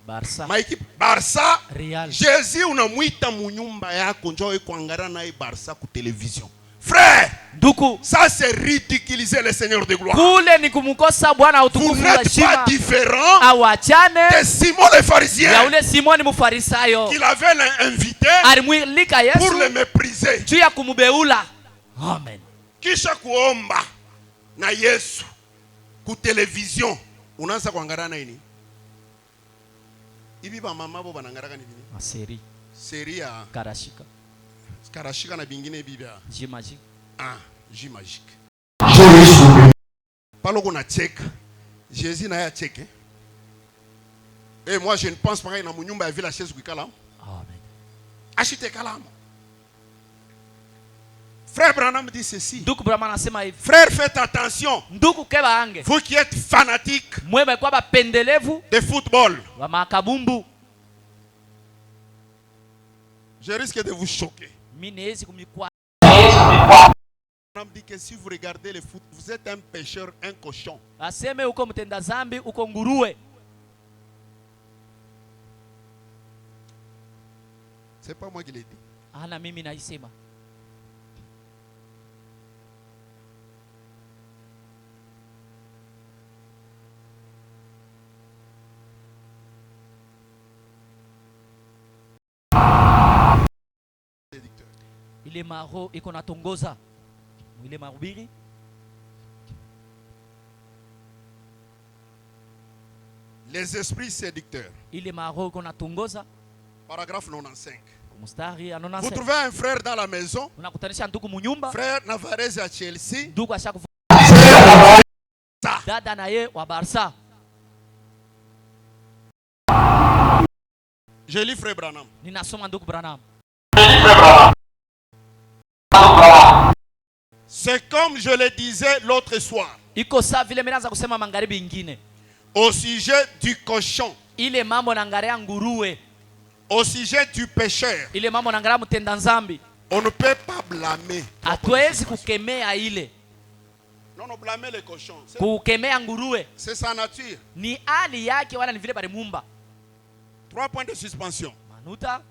Barca, Mike Barça. Real. Jésus unamwita munyumba yako njoo kuangalia naye Barça ku television. Frère, Nduku, ça c'est ridiculiser le Seigneur de gloire. kule ni kumkosa Bwana Vous utukufu wa n'êtes pas heshima. différent Awachane de Simon le ya pharisien ule Simoni mufarisayo, qu'il avait invité alimwilika pour le Yesu mépriser. juu ya kumubeula. Amen. Kisha kuomba na Yesu ku television unaanza kuangalia nini? Ibi ba mama bo banangaraka ni nini? Aseri, Seria karashika, karashika na bingine bibia. jimaji. Ah, J magique. Palo qu'on a check. Jésus n'a pas checké. Et moi je ne pense pas qu'il y a un peu de la chaise qui est là. Amen. Achetez kalam. Frère Branham dit ceci. Nduku Brahma anasema hivi, Frère, faites attention. nduku keba ange, Vous qui êtes fanatiques mwewe kwa bapendelevu de football, wa makabumbu, je risque de vous choquer. mimi niwezi kumikwa. Branham dit que si vous regardez le foot, vous êtes un pécheur, un cochon. Aseme uko mtenda zambi, uko nguruwe. C'est pas moi qui l'ai dit. Ana mimi naisema. Ile maro iko natongoza ile mahubiri, Les esprits séducteurs. ile maro iko natongoza. Paragraphe 95. Mstari Vous anonase, trouvez un frère dans la maison, unakutanisha ndugu munyumba, frère Navarez à Chelsea, ndugu ashakufa dada na ye wa Barca. je lis frère Branham. Ninasoma ndugu Branham, C'est comme je le disais l'autre soir, iko saa vile mimi naanza kusema magharibi ingine, au sujet du cochon, ile mambo naangalia nguruwe, au sujet du pécheur. ile mambo naangalia mtenda nzambi, On ne peut pas blâmer. hatuwezi kukemea ile, Non, non, blâmer les cochons. kukemea nguruwe C'est sa nature. ni hali yake, wala ni vile balimuumba. 3 points de suspension. Manuta,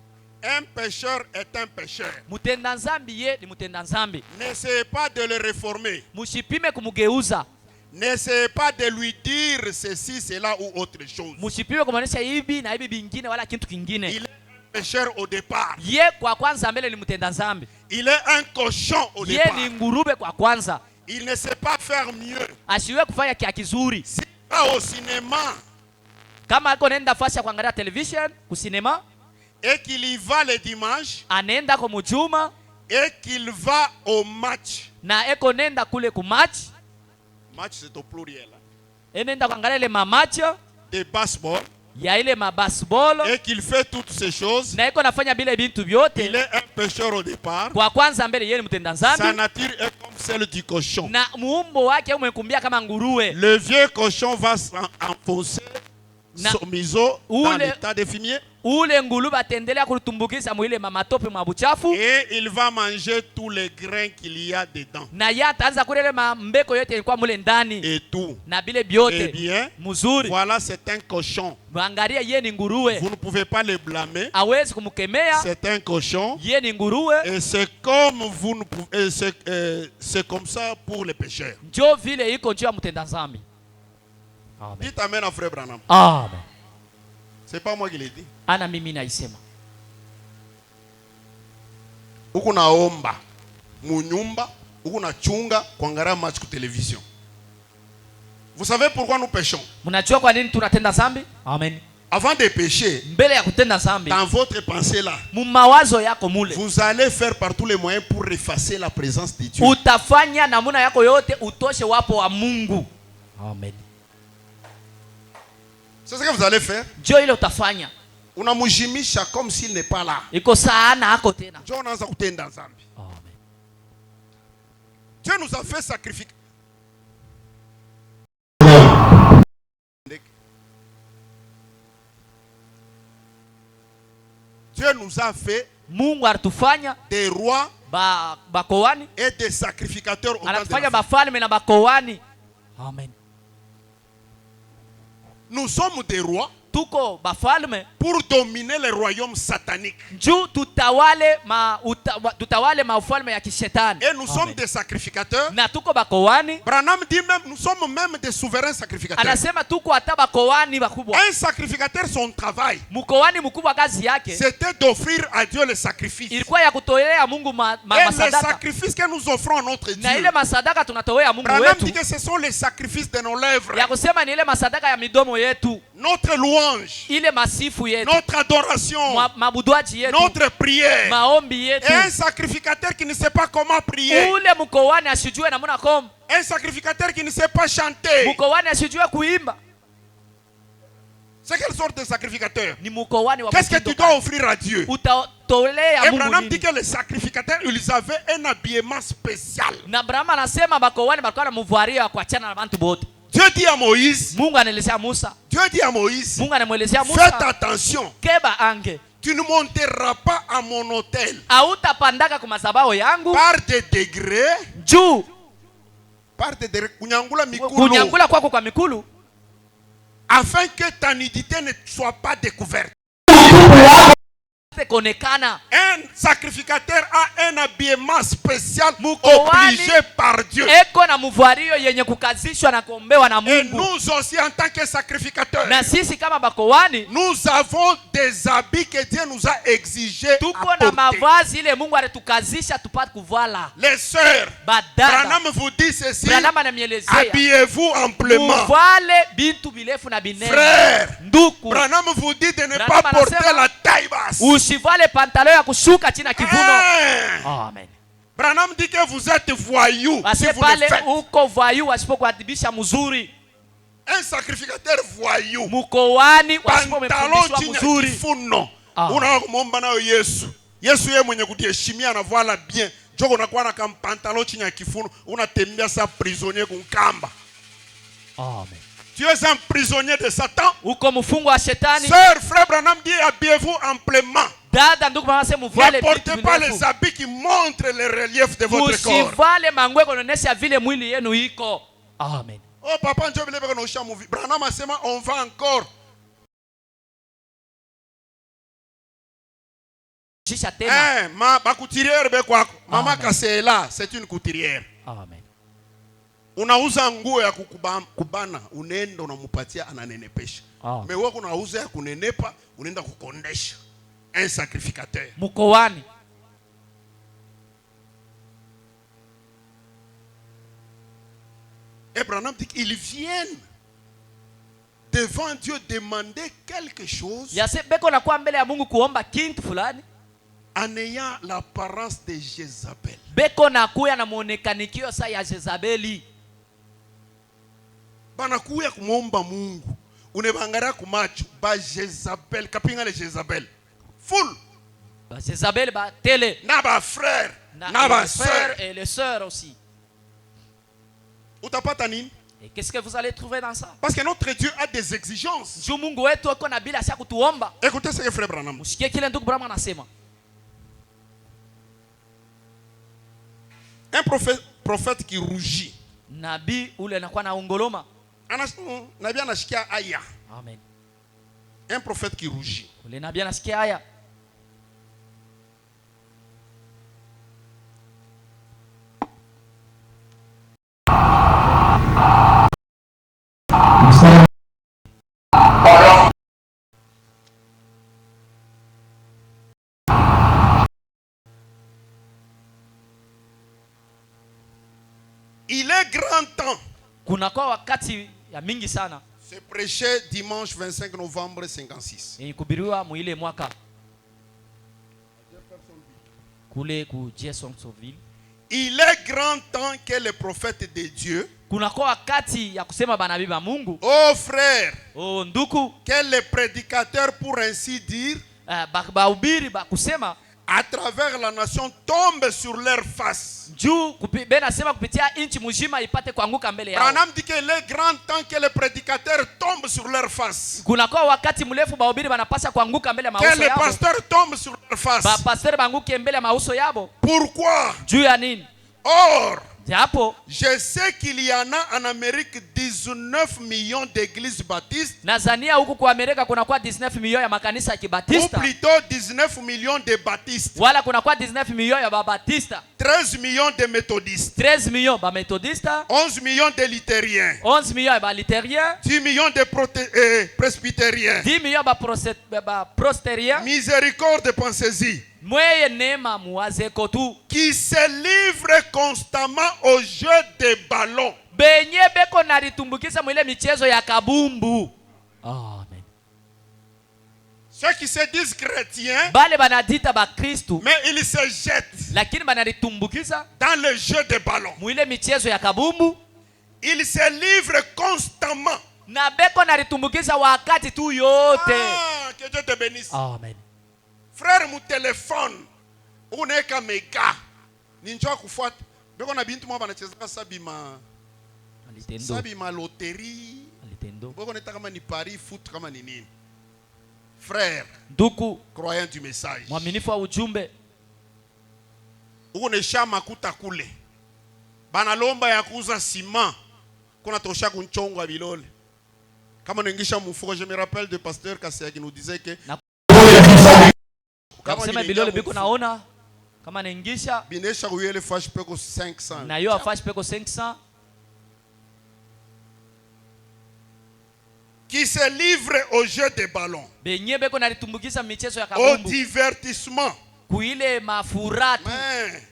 Un pécheur est un pécheur. mtenda nzambi ye ni mtenda nzambi, N'essayez pas de le réformer. mushipime kumugeuza, N'essayez pas de lui dire ceci, cela ou autre chose. mushipime kumaanisha hivi na hivi bingine wala kitu kingine. Il est un pécheur au départ. Ye kwa kwanza mbele ni mtenda nzambi, Il est un cochon au ye départ. ni ngurube kwa kwanza, Il ne sait pas faire mieux. asiwe kufanya kia kizuri. S'il va au cinéma Kama ako nenda fasi ya kuangalia television kusinema, et qu'il y va le dimanche anenda ko mujuma et qu'il va au match. na eko nenda kule ku match, Match c'est au pluriel. enenda kuangalia ile match De baseball. ya ile baseball, Et qu'il fait toutes ces choses. na eko nafanya bile bintu vyote. Il est un pécheur au départ. Kwa kwanza mbele yeye ni mtenda Sa nzambi, nature est comme celle du cochon. na muumbo wake umekumbia kama nguruwe. Le vieux cochon va s'enfoncer Na- son museau dans Ule- l'état de fumier Ule nguluba atendelea kulitumbukiza mwile matope mwa buchafu, et il va manger tous les grains qu'il y a dedans na ye ataanza kula ile mbeko yote ilikuwa mule ndani et tout. na bile Eh byote bien, mzuri. voilà, c'est un cochon. Mwangalia ye ni nguruwe, Vous ne pouvez pas le blâmer. hawezi kumkemea, C'est un cochon. ye ni nguruwe. Et c'est comme vous ne pouvez, c'est comme ça pour les pécheurs. Njo vile iko njoo ya mtenda nzambi. Amen. Dites amen à frère Branham. Amen. C'est pas moi qui l'ai dit. Ana mimi naisema. Uko naomba munyumba, uko na chunga kuangalia match kwa télévision. Vous savez pourquoi nous péchons? Mnajua kwa nini tunatenda dhambi? Amen. Avant de pécher, Mbele ya kutenda dhambi, dans votre pensée là, mumawazo yako mule, vous allez faire par tous les moyens pour effacer la présence de Dieu. utafanya namuna yako yote utoshe wapo wa Mungu. Amen. C'est ce que vous allez faire. Ndio ile utafanya. Unamujimisha comme s'il n'est pas là. Iko sana hako tena. Dieu anaanza kutenda dhambi. Amen. Dieu nous a fait sacrifier. Dieu nous a fait Mungu alitufanya des rois bakoani et des sacrificateurs au temps de anatufanya la vie. bafalme na bakoani. Amen. Nous sommes des rois Tuko bafalme pour dominer les royaumes sataniques. juu tutawale maufalme ya kishetani. Et nous sommes des sacrificateurs. Na tuko bakoani. Branham dit même, nous sommes même des souverains sacrificateurs. Anasema tuko hata bakoani bakubwa. Un sacrificateur, son travail, Mkoani mkubwa kazi yake c'était d'offrir à Dieu le sacrifice. ilikuwa ya kutolea Mungu Et les masadaka. sacrifices que nous offrons à notre Na ile Dieu, masadaka tunatolea Mungu Branham wetu dit que ce sont les sacrifices de nos lèvres, ya kusema ni ile masadaka ya midomo yetu, notre louange, ile masifu yetu, notre adoration, mabudwaji yetu, notre prière. maombi yetu. Et un sacrificateur qui ne sait pas comment prier, Ule mkoani asijue namuna kom, un sacrificateur qui ne sait pas chanter, mkoani asijue kuimba, c'est quelle sorte de sacrificateur? ni mkoani wa Qu'est-ce que mtindo tu dois gani? offrir à Dieu? Utatolea Et Mungu Branham nini? dit que les sacrificateurs, ils avaient un habillement spécial. Na Abrahamu anasema bakoani balikuwa na mvario wa kuachana na bantu bote. Dieu dit à Moïse, Mungu anaelezea Musa, Dieu dit à Moïse, Mungu anamwelezea faites Musa, attention, keba ange, tu ne monteras pas à mon autel hautapandaka kwa madhabahu yangu par des degrés, juu kunyangula mikulu, kunyangula kwako kwa mikulu, afin que ta nudité ne soit pas découverte. konekana. Un sacrificateur a un habillement spécial Mkoani obligé par Dieu. eko na mvario yenye kukazishwa na kuombewa na Et Mungu. nous aussi en tant que sacrificateurs, Na sisi kama bakoani nous avons des habits que Dieu nous a exigés tuko à na porter. mavazi ile Mungu alitukazisha tupate kuvala. Les sœurs, Badada Branham vous dit ceci, Branham anamielezea habillez-vous amplement. muvale bintu birefu na binene. Frère, Nduku Branham vous dit de ne Branham pas porter anasema, la taille basse. usivale pantalo ya kushuka chini ya kivuno. Hein. Amen. Branham dit que vous êtes voyous si Basi vous le pale faites. uko vayu wasipokuadhibisha mzuri, Un sacrificateur voyou, mkoani pantalon wasipomefundishwa chini ya mzuri. kifuno, Ah. unaona kumomba nayo Yesu. Yesu yeye mwenye kutiheshimia anavala bien. Joko unakuwa na pantalon chini ya kifuno, unatembea sa prisonnier kunkamba. Amen. Tu es un prisonnier de Satan. Uko mfungwa wa shetani. Sœur, frère Branham dit habillez-vous amplement. Dada, ndugu mama, sema Ne mvale portez vitu pas virefu. les habits qui montrent le relief de votre corps. Usivale manguo kuonesha vile mwili yenu iko. Amen. Oh papa njoo vile beko naosha movie. Branham asema on va encore. Jisha tena. Ma couturière be kwako. Mama Amen. Kasela, c'est une couturière. Amen. Unauza nguo ya kubana, unaenda unamupatia ananenepesha. Amen. Mais wewe unauza ya kunenepa, unaenda kukondesha. Un sacrificateur. Mkoani. Abraham dit qu'ils viennent devant Dieu demander quelque chose Yase beko na kwa mbele ya Mungu kuomba kintu fulani. en ayant l'apparence de Jézabel. Beko na kuya na muonekanikio sa ya Jezabeli. Banakuya kumomba Mungu. Unebangaria kumacho ba Jézabel, kapinga le Jézabel. Full. Ba Jezabeli ba tele. Na ba frère, Na na ba les frères sœur. et les sœurs aussi. Utapata nini? Et qu'est-ce que vous allez trouver dans ça? Parce que notre Dieu a des exigences. Juu Mungu wetu uko na bila shaka kutuomba. Écoutez ce que frère Branham. Msikie kile ndugu Branham anasema. Un prophète qui rougit. Nabii ule anakuwa na ungoloma. Nabii anashikia aya. Amen. Un prophète qui rougit. Ule nabii anasikia haya. est grand temps. Kunakuwa wakati ya mingi sana. C'est prêché dimanche 25 novembre 56. Ikubiriwa muile mwaka. Kule ku Jeffersonville. Il est grand temps que les prophètes de Dieu, Kunakuwa wakati ya kusema banabii ba Mungu. oh frères, Oh nduku, que les prédicateurs, pour ainsi dire, bahubiri ba kusema à travers la nation, tombent sur leur face. juu bena sema kupitia inchi mzima ipate kuanguka mbele yao. Branham dit qu'il est grand temps que les prédicateurs tombent sur leur face. Kunakuwa wakati mrefu bahubiri banapasa kuanguka mbele ya Que mauso les yao. pasteurs tombent sur leur face. Ba pastor banguke mbele ya mauso yao. Pourquoi? Juu ya nini? Or, Japo je sais qu'il y en a en Amérique 19 millions d'églises baptistes, Tanzania huku kwa Amerika kunakuwa 19 milioni ya makanisa ya ou Kibatista. plutôt 19 millions de baptistes, Wala kunakuwa 19 milioni ya Babatista. 13 millions de méthodistes, 13 milioni ba Methodista, 11 millions de luthériens, 11 milioni ya ba Luthériens, 10 millions de presbytériens. 10 milioni ba Prosteriens. Miséricorde, pensez-y. Mweye neema muwaze kotu. Qui se livrent constamment au jeu des ballons. Benye beko nalitumbukiza mwile michezo ya kabumbu. Amen. Ceux qui se disent chrétiens, Bale banadita ba Kristu, mais ils se jettent lakini banalitumbukiza dans le jeu des ballons. mwile michezo ya kabumbu. Ils se livrent constamment. Na beko nalitumbukiza wakati tu yote. Ah, que Dieu te bénisse. Amen. Frère, mon téléphone, uneka mega. Ninjua kufuata. Beko na bintu mwa banachezaka sabima. Alitendo. Sabima loterie. Alitendo. Beko neta kama ni pari foot kama ni nini. Frère, Nduku, croyant du message. mwaminifu wa ujumbe. Unesha makuta kule. Bana lomba ya kuuza sima. Kuna tosha kunchongwa bilole. Kama nengisha mfuko, je me rappelle de pasteur Kassia qui nous disait que Kama sema bilole biko naona kama naingisha binesha kuyele fash peko 500. na yo afashi peko 500. Qui se livre au jeu des ballons, Benye beko nalitumbukiza michezo ya au kabumbu. divertissement. Kuile mafuratu. Mais,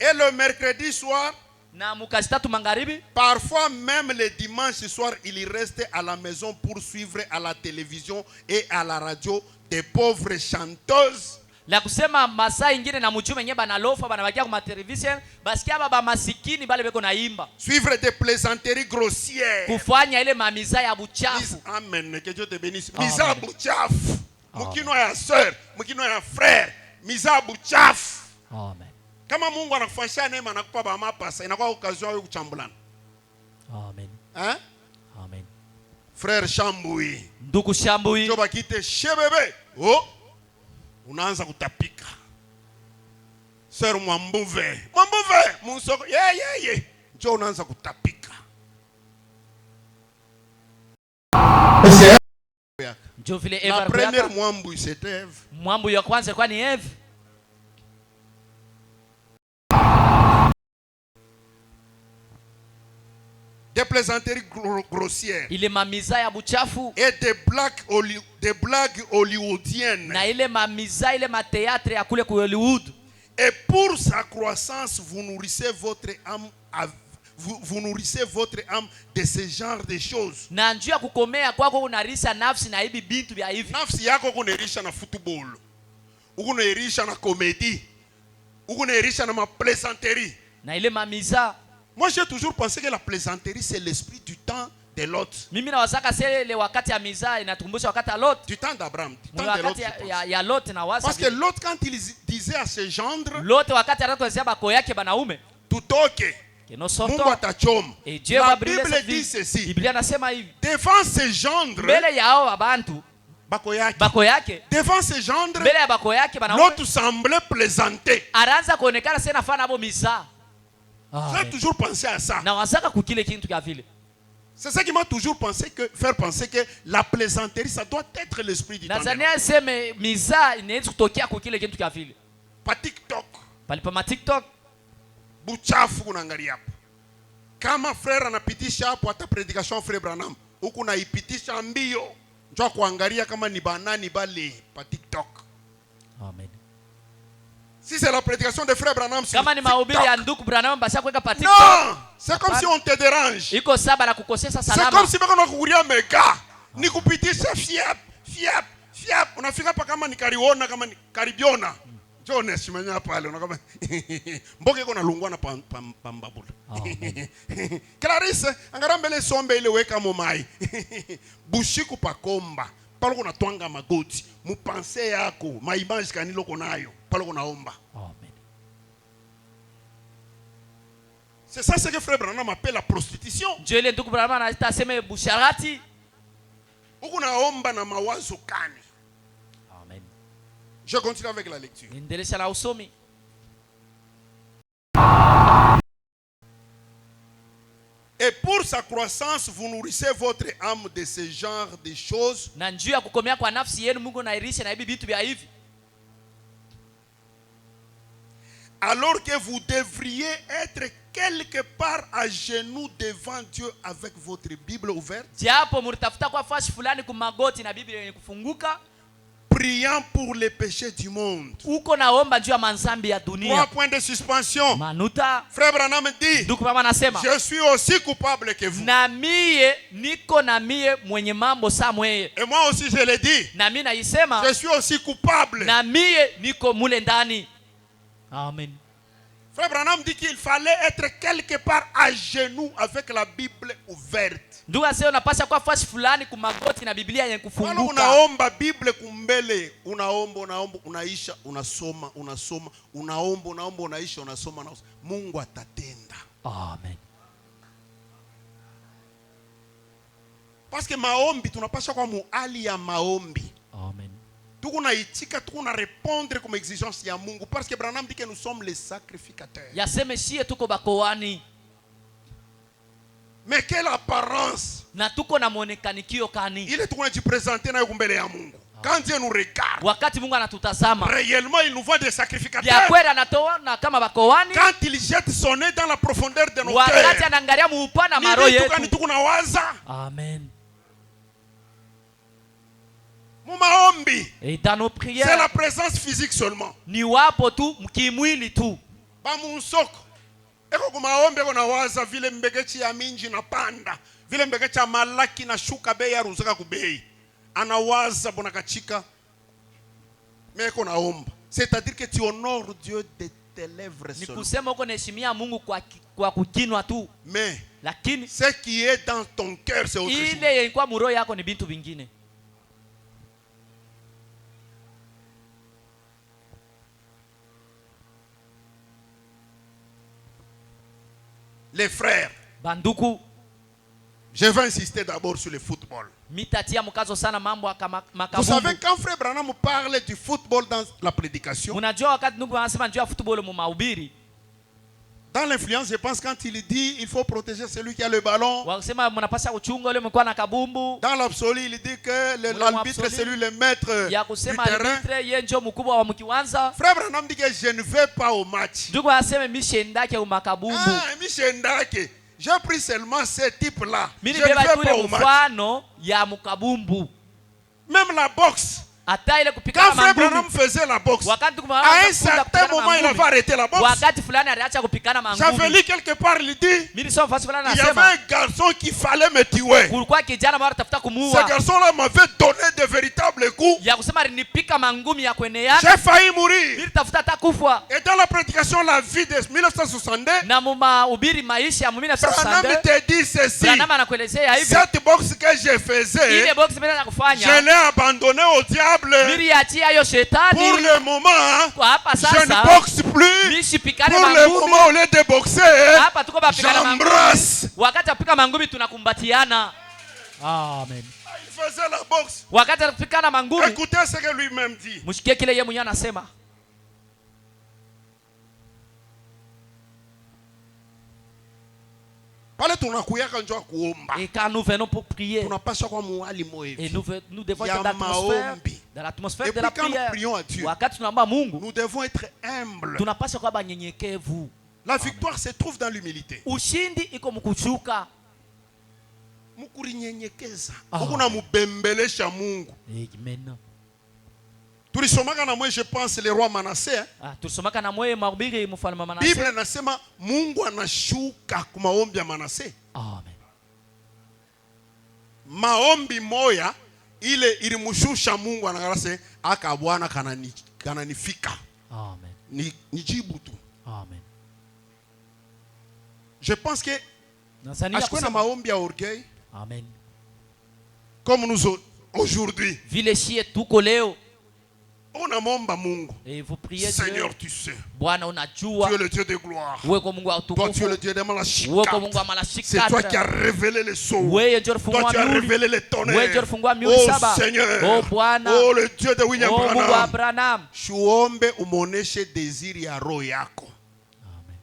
et le mercredi soir, Na mukazi tatu magharibi. parfois même le dimanche soir, il restait à la maison pour suivre à la télévision et à la radio des pauvres chanteuses. La kusema masaa ingine na mchume nye banalofa banabakia kwa television basikia baba masikini bale beko naimba. Suivre des plaisanteries grossières. Kufanya ile mamiza ya buchafu. Amen. Que Dieu te bénisse. Amen. Misa buchafu. Mukino ya sœur, mukino ya frère. Misa buchafu. Amen. Kama Mungu anakufanyia neema anakupa ba mapasa, inakuwa occasion ya kuchambulana. Amen. Hein? Amen. Frère Shambui. Nduku Shambui. Njoo bakite shebebe. Oh. Unaanza kutapika. Sœur Mwambuve. Mwambuve, munsoko. Ye. Njoo unaanza kutapika. Njoo vile La Eva première kuyaka. Mwambu c'était Ève. Mwambu ya kwanza kwa ni Eve. Des plaisanteries grossières. Ile mamiza ya buchafu. Et des blagues hollywoodiennes. Na ile mamiza ile mateatre ya kule ku Hollywood. Et pour sa croissance, vous nourrissez votre âme vous nourrissez votre âme de ce genre de choses. Na njia ya kukomea kwako unarisha nafsi na hivi bintu vya hivi. Nafsi yako kunerisha na football. Ukunerisha na comédie. Ukunerisha na ma plaisanterie. Na ile mamiza. Moi j'ai toujours pensé que la plaisanterie c'est l'esprit du temps de Lot. Mimi na wasaka sele wakati ya miza inatukumbusha wakati ya Lot. Du temps d'Abraham, du temps de Lot. Wakati ya Lot na wasa. Parce que Lot quand il disait à ses gendres, Lot wakati anatozea bako yake banaume. tutoke. Keno Mungu sorto. atachoma. Et Dieu La va brûler Bible cette dit ville. ceci. Biblia nasema hivi. Devant ses gendres, Mbele ya hao abantu bako yake. bako yake. Devant ses gendres, Mbele ya bako yake banaume. l'autre semblait plaisanter. Anaanza kuonekana sasa nafana hapo miza. J'ai toujours pensé à ça. Na wasaka kukile kintu kya vile. C'est ça qui m'a toujours faire penser que la plaisanterie, ça doit être l'esprit du temps. Tanzania sema miza inaweza kutokea kukile kintu kya vile. Pa TikTok. Palipo ma TikTok. Buchafu kunaangalia hapo. Kama frère anapitisha hapo hata predication frère Branham, huku naipitisha mbio. Njoo kuangalia kama ni banani bale pa TikTok. Amen. Si c'est la prédication de frère Branham sur Kama ni mahubiri ya TikTok. ndugu Branham basha kuweka pa Non, TikTok. c'est comme si on te dérange. Iko saba la kukosesha C'est salama. comme si bako nakukuria mega. Nikupitisha fiap. Unafika pa kama nikariona kama nikaribiona. Jones shimanya pale unakama mboke iko nalungwa na pambabula. Clarisse angarambele sombe ile weka momai. Bushiku pakomba. Palo kuna twanga magoti. Mupanse yako, maimage kanilo konayo. Palo kuna omba. Amen. C'est ça ce que frère Branham appelle la prostitution. Ndio ile ndugu Branham anaita sema busharati. Huko naomba na mawazo kani. Amen. Je continue avec la lecture. Endelesha na usomi. Et pour sa croissance, vous nourrissez votre âme de ce genre de choses. Na njuu ya kukomea kwa nafsi yenu Mungu nairisha na hivi vitu vya hivi. Alors que vous devriez être quelque part à genoux devant Dieu avec votre Bible ouverte, Japo mlitafuta kwa fashi fulani kumagoti na Biblia yenye kufunguka, priant pour les péchés du monde. uko naomba njuu ya manzambi ya 3 dunia. points de suspension. Manuta. Frère Branham dit, Ndugu mama anasema, je suis aussi coupable que vous. na mie niko na mie mwenye mambo saa mweye. Et moi aussi je l'ai dit, Na mie naisema, je suis aussi coupable. na mie niko mule ndani. Amen. Frère Branham dit qu'il fallait être quelque part à genoux avec la Bible ouverte. Ndugu asema unapasha kwa fashi fulani kumagoti na Biblia yenye Wala kufunguka. unaomba Bible kumbele, unaomba, unaisha, unasoma, unaomba, unaisha, unasoma. Mungu atatenda. Amen. Parce que maombi tunapasha kwa muali ya maombi. Amen. Tukuna itika, tukuna répondre comme exigence ya Mungu. Parce que Branham dit que nous sommes les sacrificateurs. Yaseme shie tuko bakowani. Mais quelle apparence! Na tuko na mwonekanikio kani. Il tukuna jipresenter na kumbele ya Mungu. Quand Dieu nous regarde, Wakati Mungu anatutazama, réellement il nous voit des ya sacrificateurs. kweli anatoa na kama bakowani. Quand il jette son nez dans la profondeur de nos Wakati cœurs, anaangalia muupana maro nini tukani yetu. tukuna waza? Amen. Mumaombi, Et dans nos c'est prières, la présence physique seulement. ni wapo tu mkimwili tu. Bamunsoko. Eko kumaombi eko nawaza vile mbegechi ya minji na panda. Vile mbegechi ya malaki na shuka bei ya ruzaka kubei. Anawaza bona kachika. Mais eko naomba. C'est-à-dire que tu honores Dieu de tes lèvres Ni seulement. kusema uko naheshimia Mungu kwa kukinwa tu. Mais Lakini ce qui est dans ton cœur, c'est autre chose. ile yenye kwa muroho yako ni bintu vingine. Les frères, Banduku, je vais insister d'abord sur le football. mitatia mkazo sana mambo ya Vous savez, makabumbu. quand frère Branham parle du football dans la prédication, Unajua wakati ndugu anasema njoo ya football mu mahubiri, dans l'influence, je pense quand il dit il faut protéger celui qui a le ballon. wakisema mnapaswa kuchunga yule mko na kabumbu. Dans l'absolu, il dit que l'arbitre c'est lui le maître Ya du kusema terrain. arbitre yeye njoo mkubwa wa mkiwanza. Frère Branham dit que je ne vais pas au match. Ndugu anasema mishendake umakabumbu. Ah, Michendake, j'ai pris seulement ce type-là. Je Mimi ne beba vais tule pas au match. mfano ya mkabumbu. Même la boxe. Hata ile kupikana Quand frère mangumi. Branham faisait la boxe, Wakati ndugu à un certain moment, il avait arrêté la boxe. wakati fulani aliacha kupikana J'avais mangumi. lu quelque part, il dit, Mimi sio fasi fulani il y avait anasema un garçon qu'il fallait me tuer. kulikuwa kijana mara tafuta Ce kumuua. garçon-là m'avait donné de véritables coups. Ya kusema alinipika mangumi ya kweneana. J'ai failli mourir. Mimi tafuta hata kufa. Et dans la prédication La vie de 1962, Na mumahubiri maisha ya Branham 1962 te dit ceci. Branham anakuelezea hivi. Cette boxe que je faisais, Ile box mimi je kufanya. l'ai abandonnée au diable. Niliachia hiyo Pour shetani. le moment, Kwa hapa je ne sasa boxe plus. nishipikane Pour le mangumi. moment, au lieu de boxer, Hapa tuko bapigana mangumi. j'embrasse. Wakati apika mangumi tunakumbatiana. Amen. Il faisait la boxe. Wakati apikana mangumi, Écoutez ce que lui-même dit. mshikie kile yeye mwenyewe anasema. Pale tunakuyaka njoo kuomba. Et quand nous venons pour prier, Tunapaswa kwa muali et moevi. nous devons Ya être maombi. dans l'atmosphère Et de puis la quand nous prière. prions à Dieu, Wakati tunaomba Mungu, nous devons être humbles. tunapaswa kuwa banyenyekevu. La victoire se trouve dans l'humilité. Ushindi iko mkuchuka. Mukurinyenyekeza. Ah. Huku na mubembelesha Mungu. Amen. Tulisomaka na moi, je pense, le roi Manasseh. Tulisomaka na mwe mahubiri mfalme Manase. Biblia inasema Mungu anashuka kwa maombi ya Manasseh. Amen. Maombi moya ile ilimshusha Mungu anakarase aka Bwana kananifika. Amen. Nijibu tu. Amen. Je pense que ashikwe na maombi ya orgueil. Amen. Comme nous aujourd'hui. Vile shie tuko leo. On a momba Mungu. Et vous priez Seigneur, Dieu. tu sais. Bwana unajua. Tu es le Dieu de gloire. Wewe kwa Mungu atukufu. Toi tu es le Dieu de malashika. Wewe kwa Mungu malashika. C'est toi qui as révélé les sceaux. Wewe ndio ulifungua toi tu as miuli. révélé les tonnerres. Wewe ndio ulifungua miuli saba. Oh Seigneur. Oh Bwana. Oh le Dieu de William Branham. Branham. Mungu wa Branham. Shuombe umoneshe désir ya roho yako. Amen.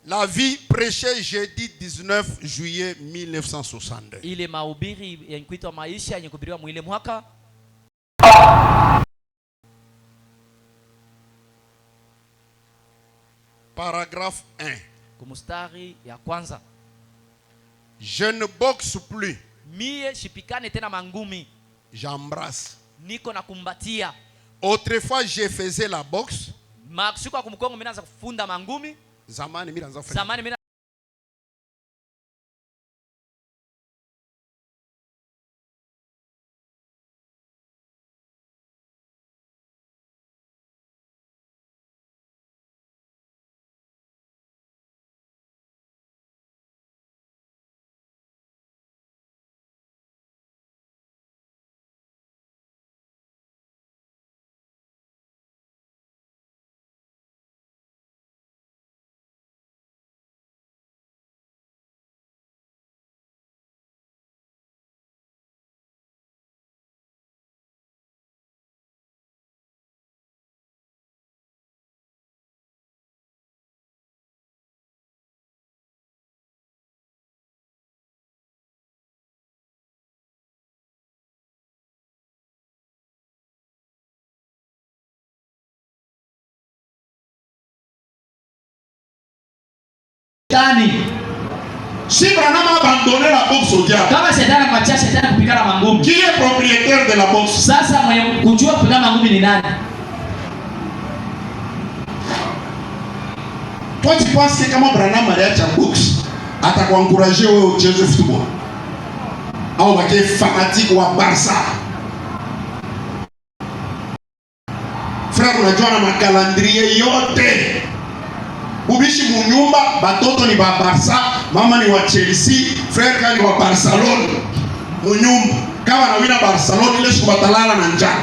La vie prêchée jeudi 19 juillet 1962. Ile mahubiri yankuitwa maisha yenye kuhubiriwa mwile mwaka. Paragraphe 1. Kumustari ya kwanza. Je ne boxe plus. Mie shipikane tena mangumi. J'embrasse. Niko na kumbatia. Autrefois je faisais la boxe. Siku ya kumkongo mimi naanza kufunda mangumi. Zamani mimi naanza kufanya. Zamani mimi Si Branham a abandonné la boxe au diable, kama shetani kumachia shetani kupigana mangumi. Qui est propriétaire de la boxe? Sasa mwenye kujua kupigana mangumi ni nani? Toi tu penses que kama Branham aliacha boxe atakuencourager wewe ucheze football? Au baki fanatique wa Barça? Frère, unajua na makalendrier yote. Ubishi munyumba, batoto ni ba Barça, mama ni wa Chelsea, frère kani wa Barcelona. Munyumba, kama na wina Barcelona ile siku batalala na njaa.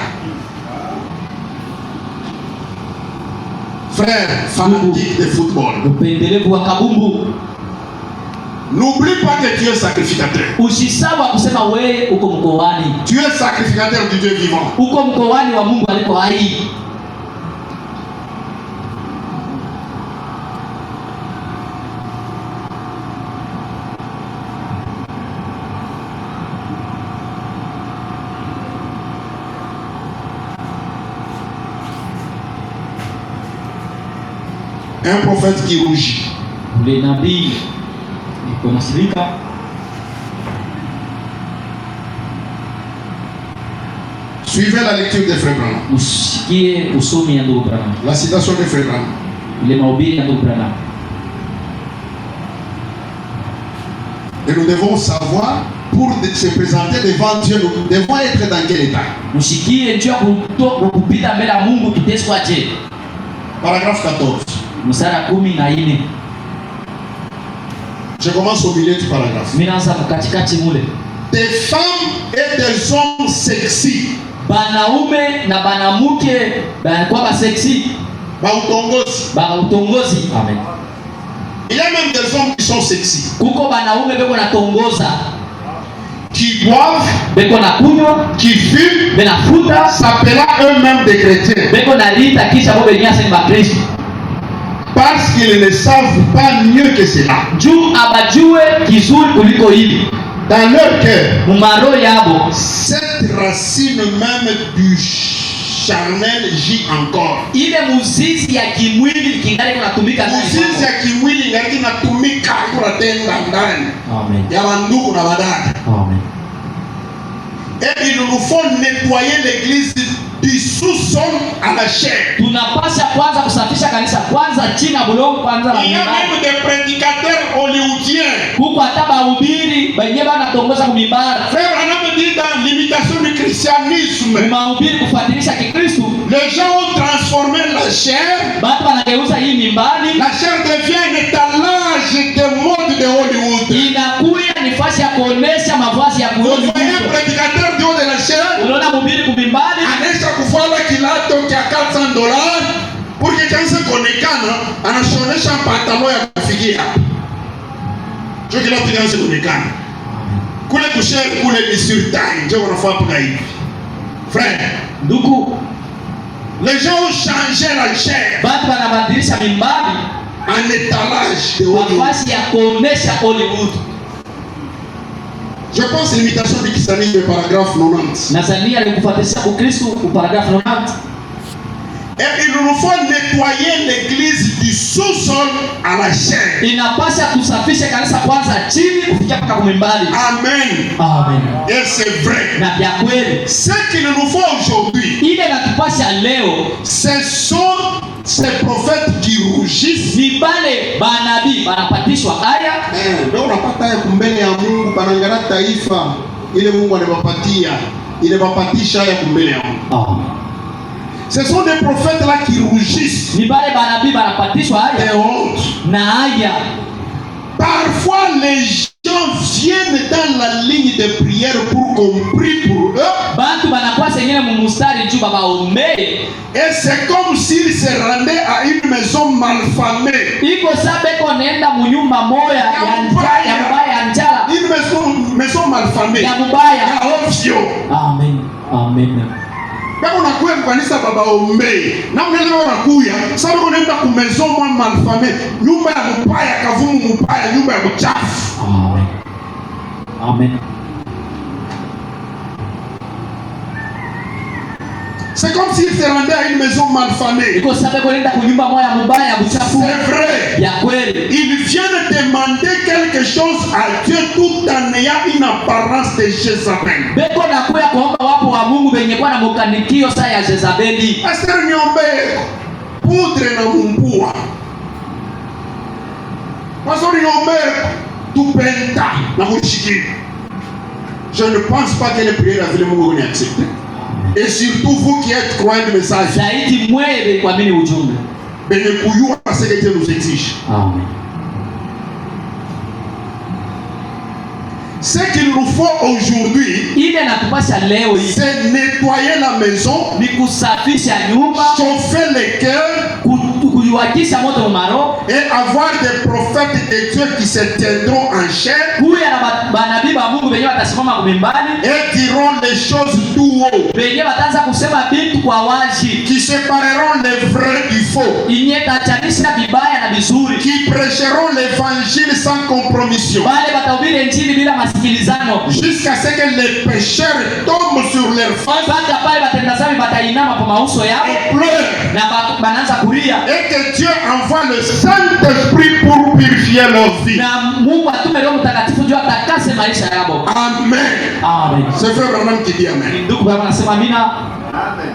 Frère, fanatique de football. Upendelevu wa kabumbu. N'oublie pas que tu es sacrificateur. Usisahau kusema wewe uko mkoani. Tu es sacrificateur du Dieu vivant. Uko mkoani wa Mungu aliko hai. Un prophète qui rougit. Le nabii ikonasirika. Suivez la lecture de Frère Branham. Usikie usomi ya ndugu Branham. La citation de Frère Branham. Ile mahubiri ya ndugu Branham. Et nous devons savoir, pour se présenter devant Dieu, nous devons être dans quel état? Usikie njia kupita mbele ya Mungu tuteswaje. Paragraphe 14. Mstari 14. Je commence au milieu du paragraphe. Mimi naanza katikati mule. Des femmes et des hommes sexy. Banaume na banamuke banakuwa ba sexy. Ba utongozi. Amen. Il y a même des hommes qui sont sexy. Kuko banaume beko na tongoza. Qui boivent, beko na kunywa, qui fument, benafuta, s'appelant eux-mêmes des chrétiens. Beko na lita kisha bo benyasa ni bakristo. Parce qu'ils ne savent pas mieux que cela. Juu abajue kizuri kuliko hivi. Dans leur cœur, mumaro yabo, cette racine même du charnel gît encore. ile muzizi ya kimwili kingali kunatumika ndani Muzizi mwako. ya kimwili ingali inatumika kunatenda ndani Amen. ya bandugu na badada. Amen. Et il nous faut nettoyer l'église du sous-sol à la chair. Tunapasha kwanza kusafisha kanisa kwanza chini ya bulongo kwanza na Il y a mimbari. même des prédicateurs hollywoodiens. Huko hata bahubiri wenyewe banatongoza kumimbara. Frère, on a dit dans l'imitation du christianisme, Mahubiri kufuatilisha Kikristo. les gens ont transformé la chair. Batu wanageuza hii mimbari. La chair devient un étalage de mode de Hollywood. Inakuya ni fasi ya kuonesha mavazi ya Vous voyez un kuona. prédicateur du haut de la chair, Unaona mhubiri kumimbari. anaisha kuvala kilato kia $400 pour que kianze kuonekana anashonesha pantalon ya kufikia. Hicho kilato kianze kuonekana. Kule kushere kule ni sur taille, ndio wanafaa paka hivi. Frère, Ndugu, les gens ont changé la chair batu banabadilisha mimbari en étalage de Hollywood. mavazi ya kuonesha Hollywood. Je pense l'imitation du christianisme, paragraphe 90. Nazania alikufuatisha Ukristo uparagrafu 90. Et il nous faut nettoyer l'église du sous-sol à la chair. Inapasha tusafishe kanisa kwanza chini kufikia mpaka kumimbari. Amen. Amen. Et c'est vrai. Na vya kweli Ce qu'il nous faut aujourd'hui, ile natupasha leo ce sont ces prophètes qui rougissent. ni bale banabii banapatishwa aya. Ndio unapata haya kumbele ya Mungu, banangana taifa ile Mungu anawapatia, ile wapatisha haya kumbele ya Mungu. Ce sont des prophètes là qui rougissent Ni bale banabii banapatishwa de aya honte. na aya. Parfois les gens viennent dans la ligne de prière pour qu'on prie pour eux. Bantu banakuwa sengine mumustari juu babaombee. Et c'est comme s'ils se rendaient à une maison malfamée. Iko sabeko nenda munyumba moya ya mbaya ya njala Une maison malfamée. ya mubaya. Ya ovyo. Amen. Amen. Kama unakuya kukanisa baba ombe na unaelewa unakuya sasa unaenda ku maison mwa malfamée, nyumba ya mupaya, kavumu mupaya, nyumba ya mchafu. Amen. Amen. C'est comme s'ils se rendaient à une maison malfamée. Iko sabeko nenda kunyumba moya mubaya ya buchafu. C'est vrai. Ya kweli. Ils viennent demander quelque chose à Dieu tout en ayant une apparence de Jézabel. Beko nakuya kuomba wapo wa Mungu benye kwa na mukanikio saa ya Jezabeli. Pasteur niombe poudre na mumpua. Pasteur niombe tupenda na mushikiri. Je ne pense pas que les prières à Mungu ni acceptées. Et surtout vous qui êtes croyants de message. Zaidi mwewe kuamini ujumbe. Benye kuyua ce que Dieu nous exige. Amen. Ce qu'il nous faut aujourd'hui, Ile natupasha leo hii c'est nettoyer la maison, ni kusafisha nyumba, chauffer les cœurs kuiwakisha moto mumaro, et avoir des prophètes de Dieu qui se tiendront en chair kuya na banabii ba Mungu benye batasimama kumimbani, et diront les choses tout haut, benye bataanza kusema vitu kwa wazi, qui sépareront les vrais du faux, inye tachanisha vibaya na vizuri, qui prêcheront l'évangile sans compromission, bale batahubiri injili bila masikilizano, jusqu'à ce que les pécheurs tombent sur leurs faces mpaka pale batenda zambi batainama kwa mauso yao et pleurent, na banaanza kulia, et que Dieu envoie le Saint-Esprit pour purifier leur vie. na Mungu atume Roho Mtakatifu juu atakase maisha yao. Amen. Amen. C'est frère Branham qui dit Amen. Ndugu baba nasema amina. Amen.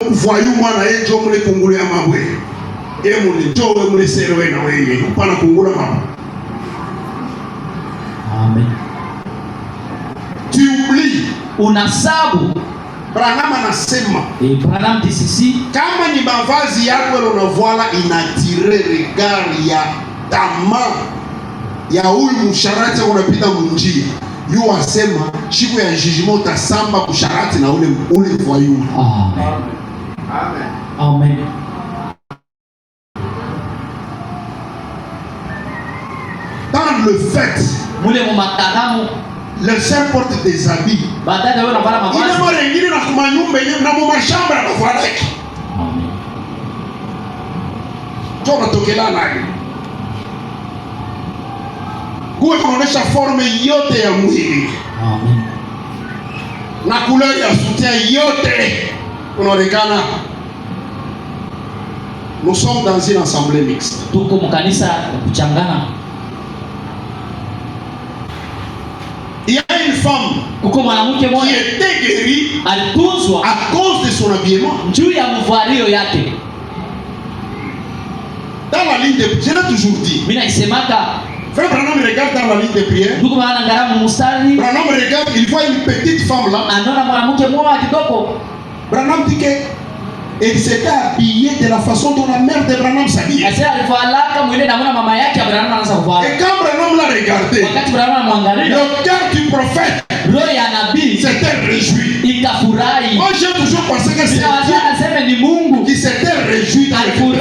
voyou mwana ye jo mule kungulu ya mabwe. E mule jo we mule serewe na weye. Upana kungulu mabwe. Amen. Tu oublies. Unasabu. Branham anasema. Et Branham dit ceci. Kama ni mavazi yako unavoila inatire regard ya tamaa ya huyu msharati unapita munjia. Yu asema siku ya judgment utasamba kusharati na ule voyou. Amen. Amen. Amen. Dans le fait, le seul porte des habits. Il est mort et il est dans ma chambre, dans ma chambre, dans ma voile. Amen. Tu vas toquer là, là. Kuwe kunaonesha forme yote ya mwili. Amen. Na couleur ya soutien yote kunaonekana. Nous sommes dans une assemblée mixte. Tuko mkanisa kuchangana. Il y a une femme qui était guérie à cause de son habillement. Dans la ligne de prière, je l'ai toujours dit. Frère Branham regarde dans la ligne de prière. Branham regarde, il voit une petite femme là. Branham dit qu'elle s'était habillée de la façon dont la mère de Branham s'habillait. Et quand Branham l'a regardé, le cœur du prophète s'était réjoui. Moi j'ai toujours pensé que c'est Dieu qui s'était réjoui dans le cœur.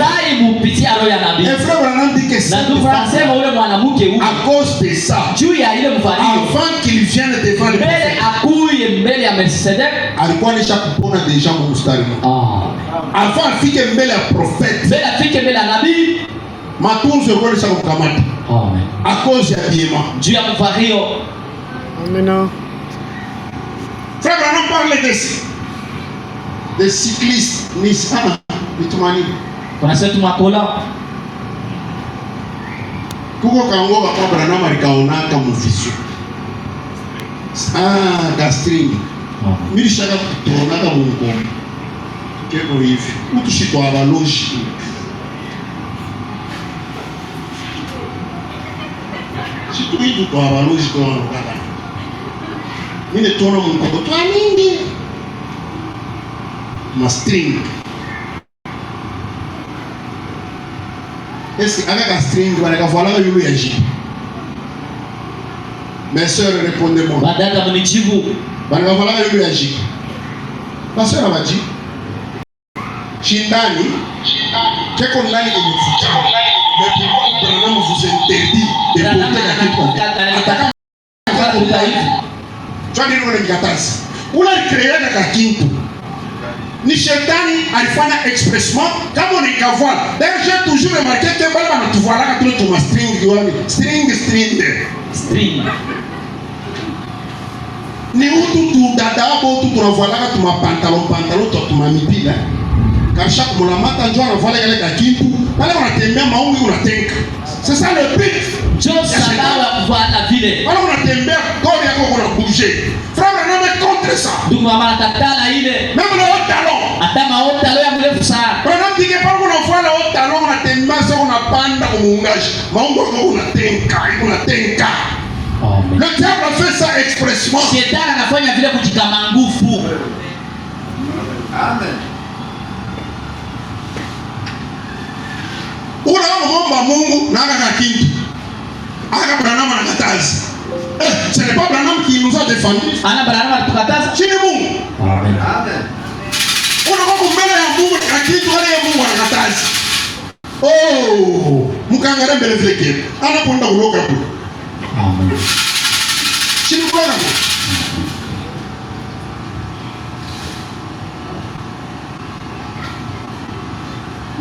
Et frère Branham dit que c'est à cause de ça, avant qu'il vienne devant le prophète, alikuwa alishakupona deja mstari. Avant afike mbele ya prophète, matunzo yalikuwa alishakukamata. À cause ya habillement. Amen. Frère Branham parle des cyclistes Nissan, Bitumani. Connaissez-vous Makola? Kuko kango kwa Branham alikaonaka mufisu. Gastring. Mimi shaka kutonaka mungu. Keko hivi. Utushitwa abaloji. Situ hivi kwa abaloji kwa wanokaka. Mimi tona mungu kwa mingi. Mastring. Est-ce qu'avec un string, on va voir là où il agit? Mes soeurs, répondez-moi. On va voir là où il agit. Ma soeur m'a dit, Shindani, qu'est-ce qu'on a dit? Mais pourquoi vous interdit de porter la quitte? Tu vas dire qu'on est gâtasse. Où l'a créé la quitte? Ni shetani alifanya expressement kama nikavoile. D'ailleurs j'ai toujours remarqué que bali banatuvoila ka tule tuma string wani string ni utu dadabo utu tunavoila ka tuma pantalon to tuma mipila kasha kumlamata njoo anavoila kale ka kitu pale wanatembea maungu unatenka. C'est ça le but. Voilà unatembea kodi yako kuna bouger. Frère non mais contre ça. Même le haut talon. Branham dit que par qu'on voit le haut talon unatembea sasa unapanda kumuungaji. Maungu yako unatenka. Le diable a fait ça expressement. Amen. Unaomba Mungu na aka kintu. Aka Branham anakataza. Ce n'est pas Branham qui nous a défendu. C'est Mungu. Amen. Unaomba mbele ya Mungu na kintu wale Mungu anakataza. Oh, mukangara mbele vile kile. Anaponda kuloka kule. Amen. C'est Branham.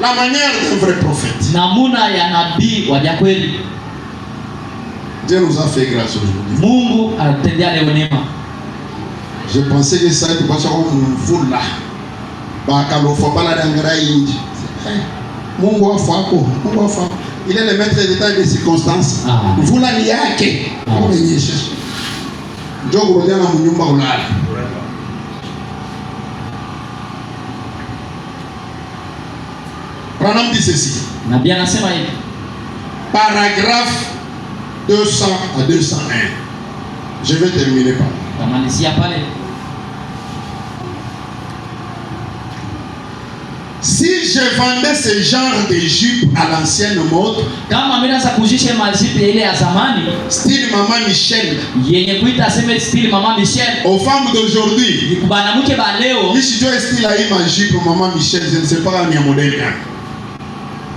La manière d'un vrai prophète. Namuna ya nabii wa kweli. Dieu nous a fait grâce aujourd'hui. Mungu anatendea leo neema. Je pensais que ça était pas ça comme foule là. Ba kalofa bala dangara inji. Mungu afako, Mungu afako. Il est le maître des temps et des circonstances. Vula ni yake. Onyesha. Ndio kurudia na mnyumba ulala. Branham dit ceci. Nabii anasema hivi. Paragraphe 200 à 201. Je vais terminer par là. Tamalizia pale. Si je vendais ce genre de jupe à l'ancienne mode, Kama mimi naanza kujisha mazipe ile ya zamani, style Maman Michel, yenye kuita sema style Mama Michel, aux femmes d'aujourd'hui, banamuke ba leo, si je dois style à ma jupe Maman Michel, je ne sais pas ni modèle.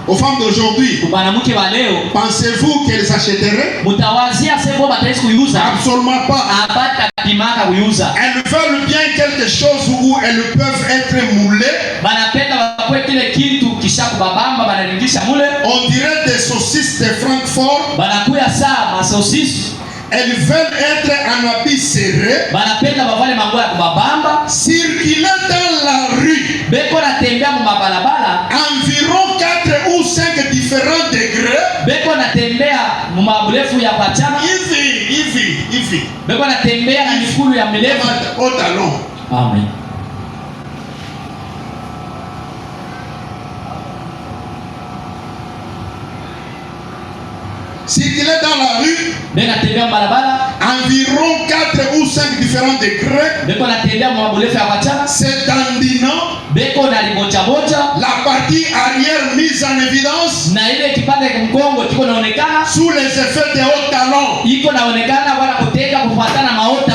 Aux femmes d'aujourd'hui, banamuke ba leo, pensez-vous qu'elles achèteraient? mutawazia sebo bataisi kuyuza? Absolument pas. Abata pimaka kuyuza. Elles veulent bien quelque chose où elles peuvent être moulées. Banapenda bakwe kile kitu kisha kubabamba banaringisha mule. On dirait des saucisses de Francfort. Banakuya saa masosisi. Elles veulent être en habit serré. Banapenda bavale manguo ya kubabamba. Circuler dans la rue. Beko natembea mu mabalabala. Environ 4 ou 5 différents degrés. Beko natembea mu maburefu ya pachama. Hivi. Beko natembea na mikulu ya milefu. Au talon. Amen. Circuler dans la rue. Beko natembea barabara. Environ 4 ou 5 différents degrés. Beko natembea mu maburefu ya pachama. C'est dandinant. Beko na libocha bocha. La partie arrière mise en évidence. Na ile kipande mkongo kiko naonekana sous les effets des hauts talons. Iko naonekana wala kuteka kufuatana maota.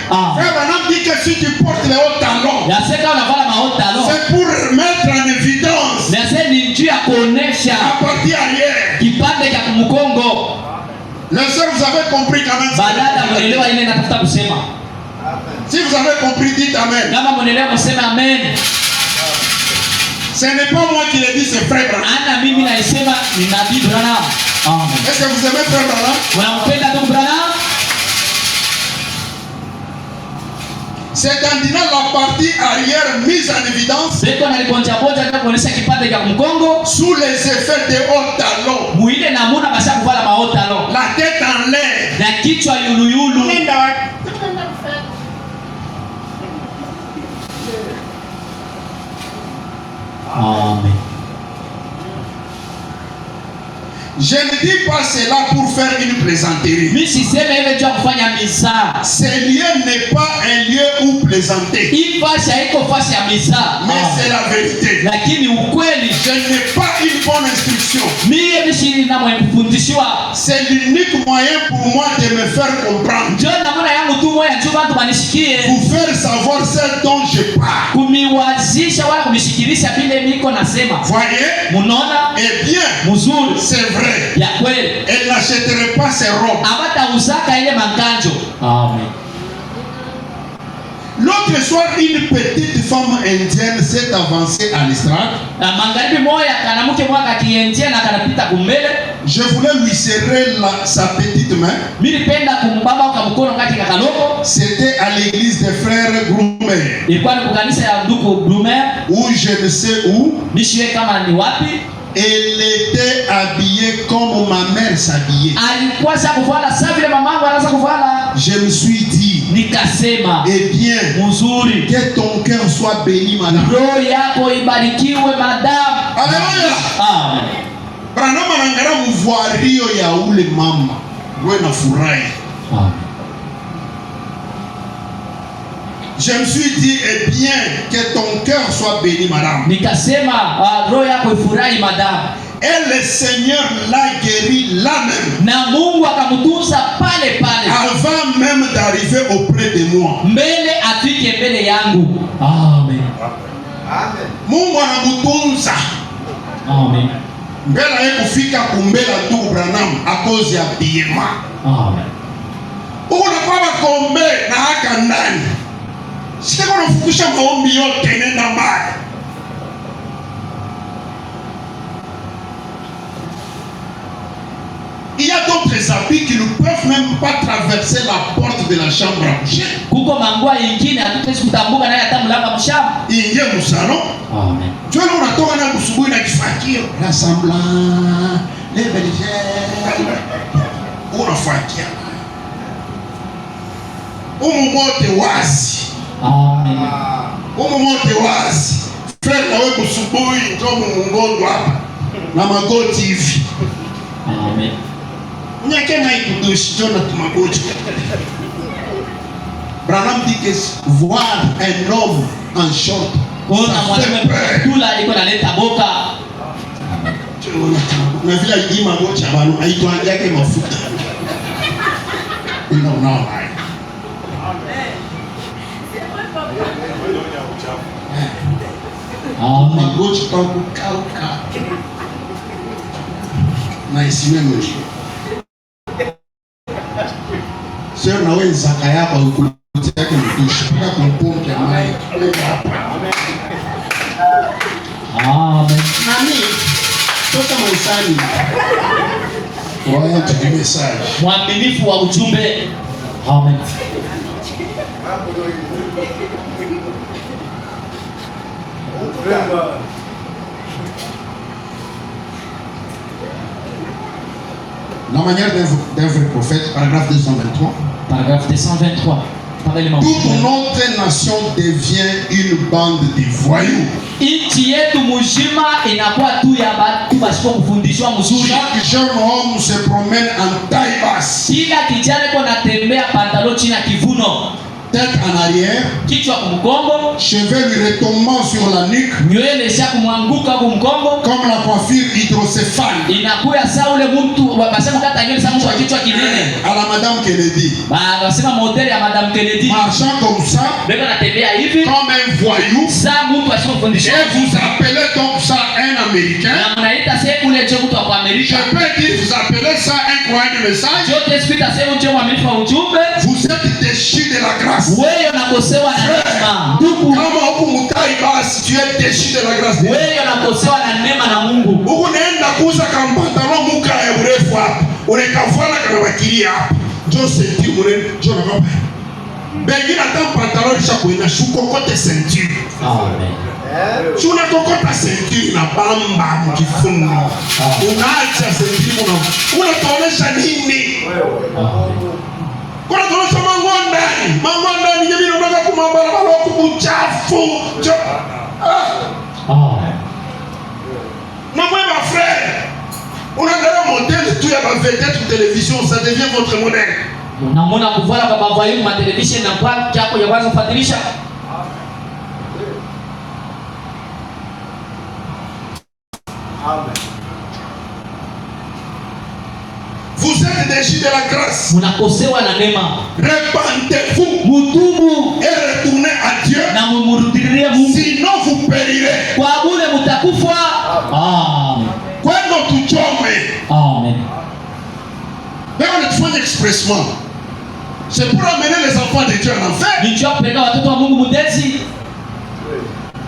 Frère Branham dit que si tu portes les hauts talons, yaseka unavala maota talons, c'est pour mettre en évidence. Mais c'est ni njia kuonesha la partie arrière. Kipande cha mkongo. Les sœurs, vous avez compris quand même. Badala muelewa ile natafuta kusema. Si vous avez compris, dites amen. Kama muelewa mseme amen. Ce n'est pas moi qui le dis, c'est frère Branham. Ana mimi naisema ni nabii Branham. Amen. Est-ce que vous aimez frère Branham? Unampenda ndugu Branham? C'est dans la partie arrière mise en évidence. Beko na libonja boja ndio kuonesha kipande cha mkongo sous les effets des hauts talons. Muile na muna basa kuvala maota talons. La tête en l'air. Na kichwa yulu. Amen. Je ne dis pas cela pour faire une plaisanterie. Ce lieu n'est pas un lieu où plaisanter. Mais c'est la vérité. Je n'ai pas une bonne instruction. C'est l'unique moyen pour moi de me faire comprendre. Vous faire savoir ce dont je parle. Voyez? Eh bien, c'est vrai. Elle n'achèterait pas ses robes. Amen. L'autre soir, une petite femme indienne s'est avancée à l'estrade. Je voulais lui serrer sa petite main. C'était à l'église des frères Grumer. Ou je ne sais où. Elle était habillée comme ma mère s'habillait. Je me suis dit, eh bien, que ton cœur soit béni, madame. Alléluia. Branham anangara mvuario ya ule mama. Wewe na furahi. Je me suis dit, eh bien, que ton cœur soit béni, madame. Et le Seigneur l'a guéri là-même. Avant même d'arriver auprès de moi. Amen. Mungu anamutunza. Amen. Mbele yake kufika kumbela ndugu Branham a cause ya biema. Amen. Unakuwa kombe na haka ndani. Sitako nafukusha maombi yote nenda mbali. Il y a d'autres habits qui ne peuvent même pas traverser la porte de la chambre à coucher. Ingie musalo. Amen. Tu vois là unatoka na kusubuhi na kifakio. Rassemblant les bergers. Unafakia. Umu mote wazi. Amen. Umu mote wazi. Frère nawe kusubui ndio mungondo hapa. Na magoti hivi. Amen. Nyake maikudushi jona tumagoti. Branham dit que voir un homme en short. Kuna mwanamume tula iko naleta boka. Na vile hii magoti abantu aitwa yake mafuta. Ndio nao. Magoti kwa kukauka. Na isimame mwisho. Sio na wewe zaka yako ukuti yake mtushi. Paka kumpombe amai. Amen. Nani? Toka maisani. Wao tu message. Mwaminifu wa ujumbe. Amen. La manière d'un vrai prophète, paragraphe 223. Paragraphe 223. Toute notre nation devient une bande de voyous. Nchi yetu mzima inakuwa tu ya watu basio kufundishwa mzuri. Chaque jeune homme se promène en taille basse. Kila kijana yuko anatembea pantalon chini ya kivuno. Tête en arrière, kichwa kumgongo, cheveux lui retombant sur la nuque, nywele za kumwanguka kumgongo, comme la coiffure hydrocéphale. Inakuwa sawa ule mtu basema kata nywele za mtu wa kichwa kinene. À la Madame Kennedy. Basema modèle ya Madame Kennedy. Marchant comme ça, beko anatembea hivi comme un voyou. Sa mtu asiyofundishwa. Et vous appelez donc ça un Américain. Na mnaita sasa ule nje mtu wa Amerika. Je peux dire vous appelez ça un croyant de message. Yote siku itasema nje mwaminifu wa ujumbe. Vous êtes déchus de la grâce. Wewe unakosewa na neema. Ndugu, kama huku mtai basi tu es déchu de la grâce. Wewe unakosewa na neema na Mungu. Huku naenda kuuza kampantalo muka ya urefu hapa. Unekavana kana bakiria hapa. Jo senti mure, jo na baba. Bengine hata pantalo lisha kuenda shuko kote ceinture. Amen. Shuna kokota ceinture na bamba mkifuno. Unaacha ceinture unatonesha nini? Kuna tunaosha mangwanda ni jamii unataka kumambala baloku buchafu. Na moi ma frère, unaangalia modèle tu ya ba vedette kwa télévision, ça devient votre modèle. Unamwona kuvala kwa bavayu ma television na kwa chako ya kwanza kufadhilisha. Amen. Vous êtes déchus de la grâce. Munakosewa na neema. Repentez-vous. Mutubu. Et retournez à Dieu. Na mumurudilie Mungu. Sinon vous périrez. Kwa bure mutakufa. Amen. Kwenda tuchome. Amen. Mais on le fait expressement. C'est pour amener les enfants de Dieu en enfer. Ni Dieu kupeleka watoto wa Mungu mudezi.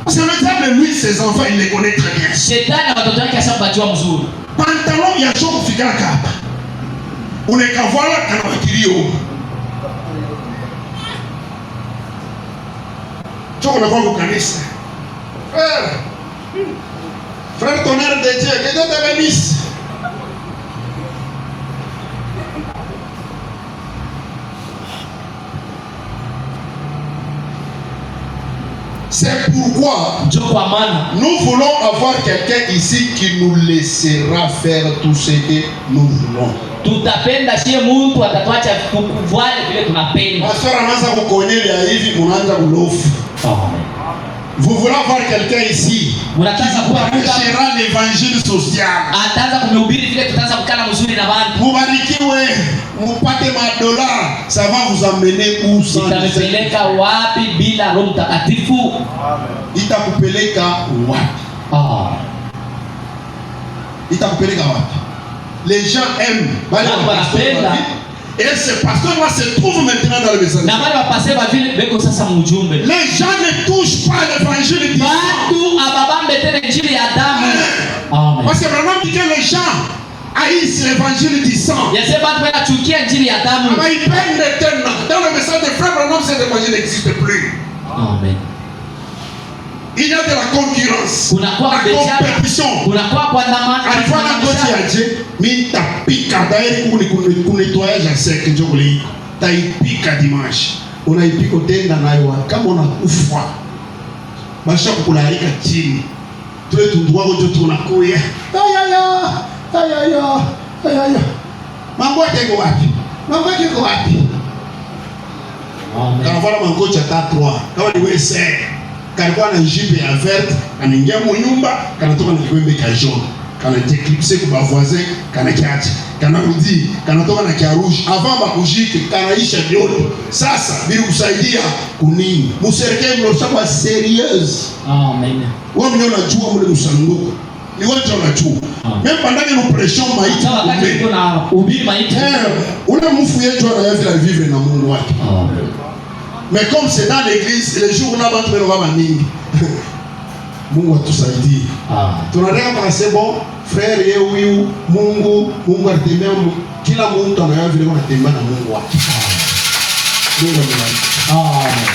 Parce que le diable, lui, ses enfants, il les connaît très bien. Shetani na watoto wake ashabajua mzuri. Pantalon ya jour kufika hapa. Unekavala kana wakirio. Choko na kwa kanisa. Frère tonnerre de Dieu, que Dieu te bénisse. C'est pourquoi nous voulons avoir quelqu'un ici qui nous laissera faire tout ce que nous voulons. Tutapenda sie mtu atatuacha kuvale vile tunapenda. Pastor anaanza kukonelea hivi unaanza kulofu. Amen. Vous voulez avoir quelqu'un ici qui prêchera l'évangile social. Ataanza kumhubiri vile tutaanza kukana mzuri na watu. Mubarikiwe, mupate madola, ça va vous emmener où sans itakupeleka wapi bila Roho Mtakatifu? Amen. Itakupeleka wapi? Itakupeleka wapi? Les gens aiment. Et ce pasteur-là se trouve maintenant dans le message. Les gens ne touchent pas l'évangile du sang. Parce que vraiment dit que les gens haïssent l'évangile du sang. Ils prennent l'éternel. Dans le message des frères, vraiment cet évangile n'existe plus. Amen. Il y a de la concurrence, la compétition. Alikuwa na goti ya je, mimi nitapika dairi kuni nettoyage à sec njogoli. Taipika dimanche. Unaipika tena nayo kama unakufa. basha kukulalika chini. Tule tundu wako jo tunakuya. Ayaya. Mambo yake iko wapi? Kanafala mangocha ta 3. Kama ni wewe kalikuwa na jipe ya verte, anaingia mu nyumba, kanatoka na kiwembe cha jaune. Kana eclipse kwa voisin, kana kiacha. Kana rudi, kanatoka na kia rouge. Avant bakujike, kanaisha yote. Sasa bila kusaidia kunini? Muserikali mloshakuwa serieuse. Amen. Wewe mwenyewe unajua mle msanduku. Ni wote unajua. Même pendant que nous prêchons maïti. On a mouffouillé à vivre dans mon roi. Mais comme c'est dans l'église, les jours où on a battu le roi Manning, Mungu atusaidie. Tunataka penser bon, frère yewe Mungu atembea kila mtu anayavile anatembea na Mungu wake. Mungu atusaidie.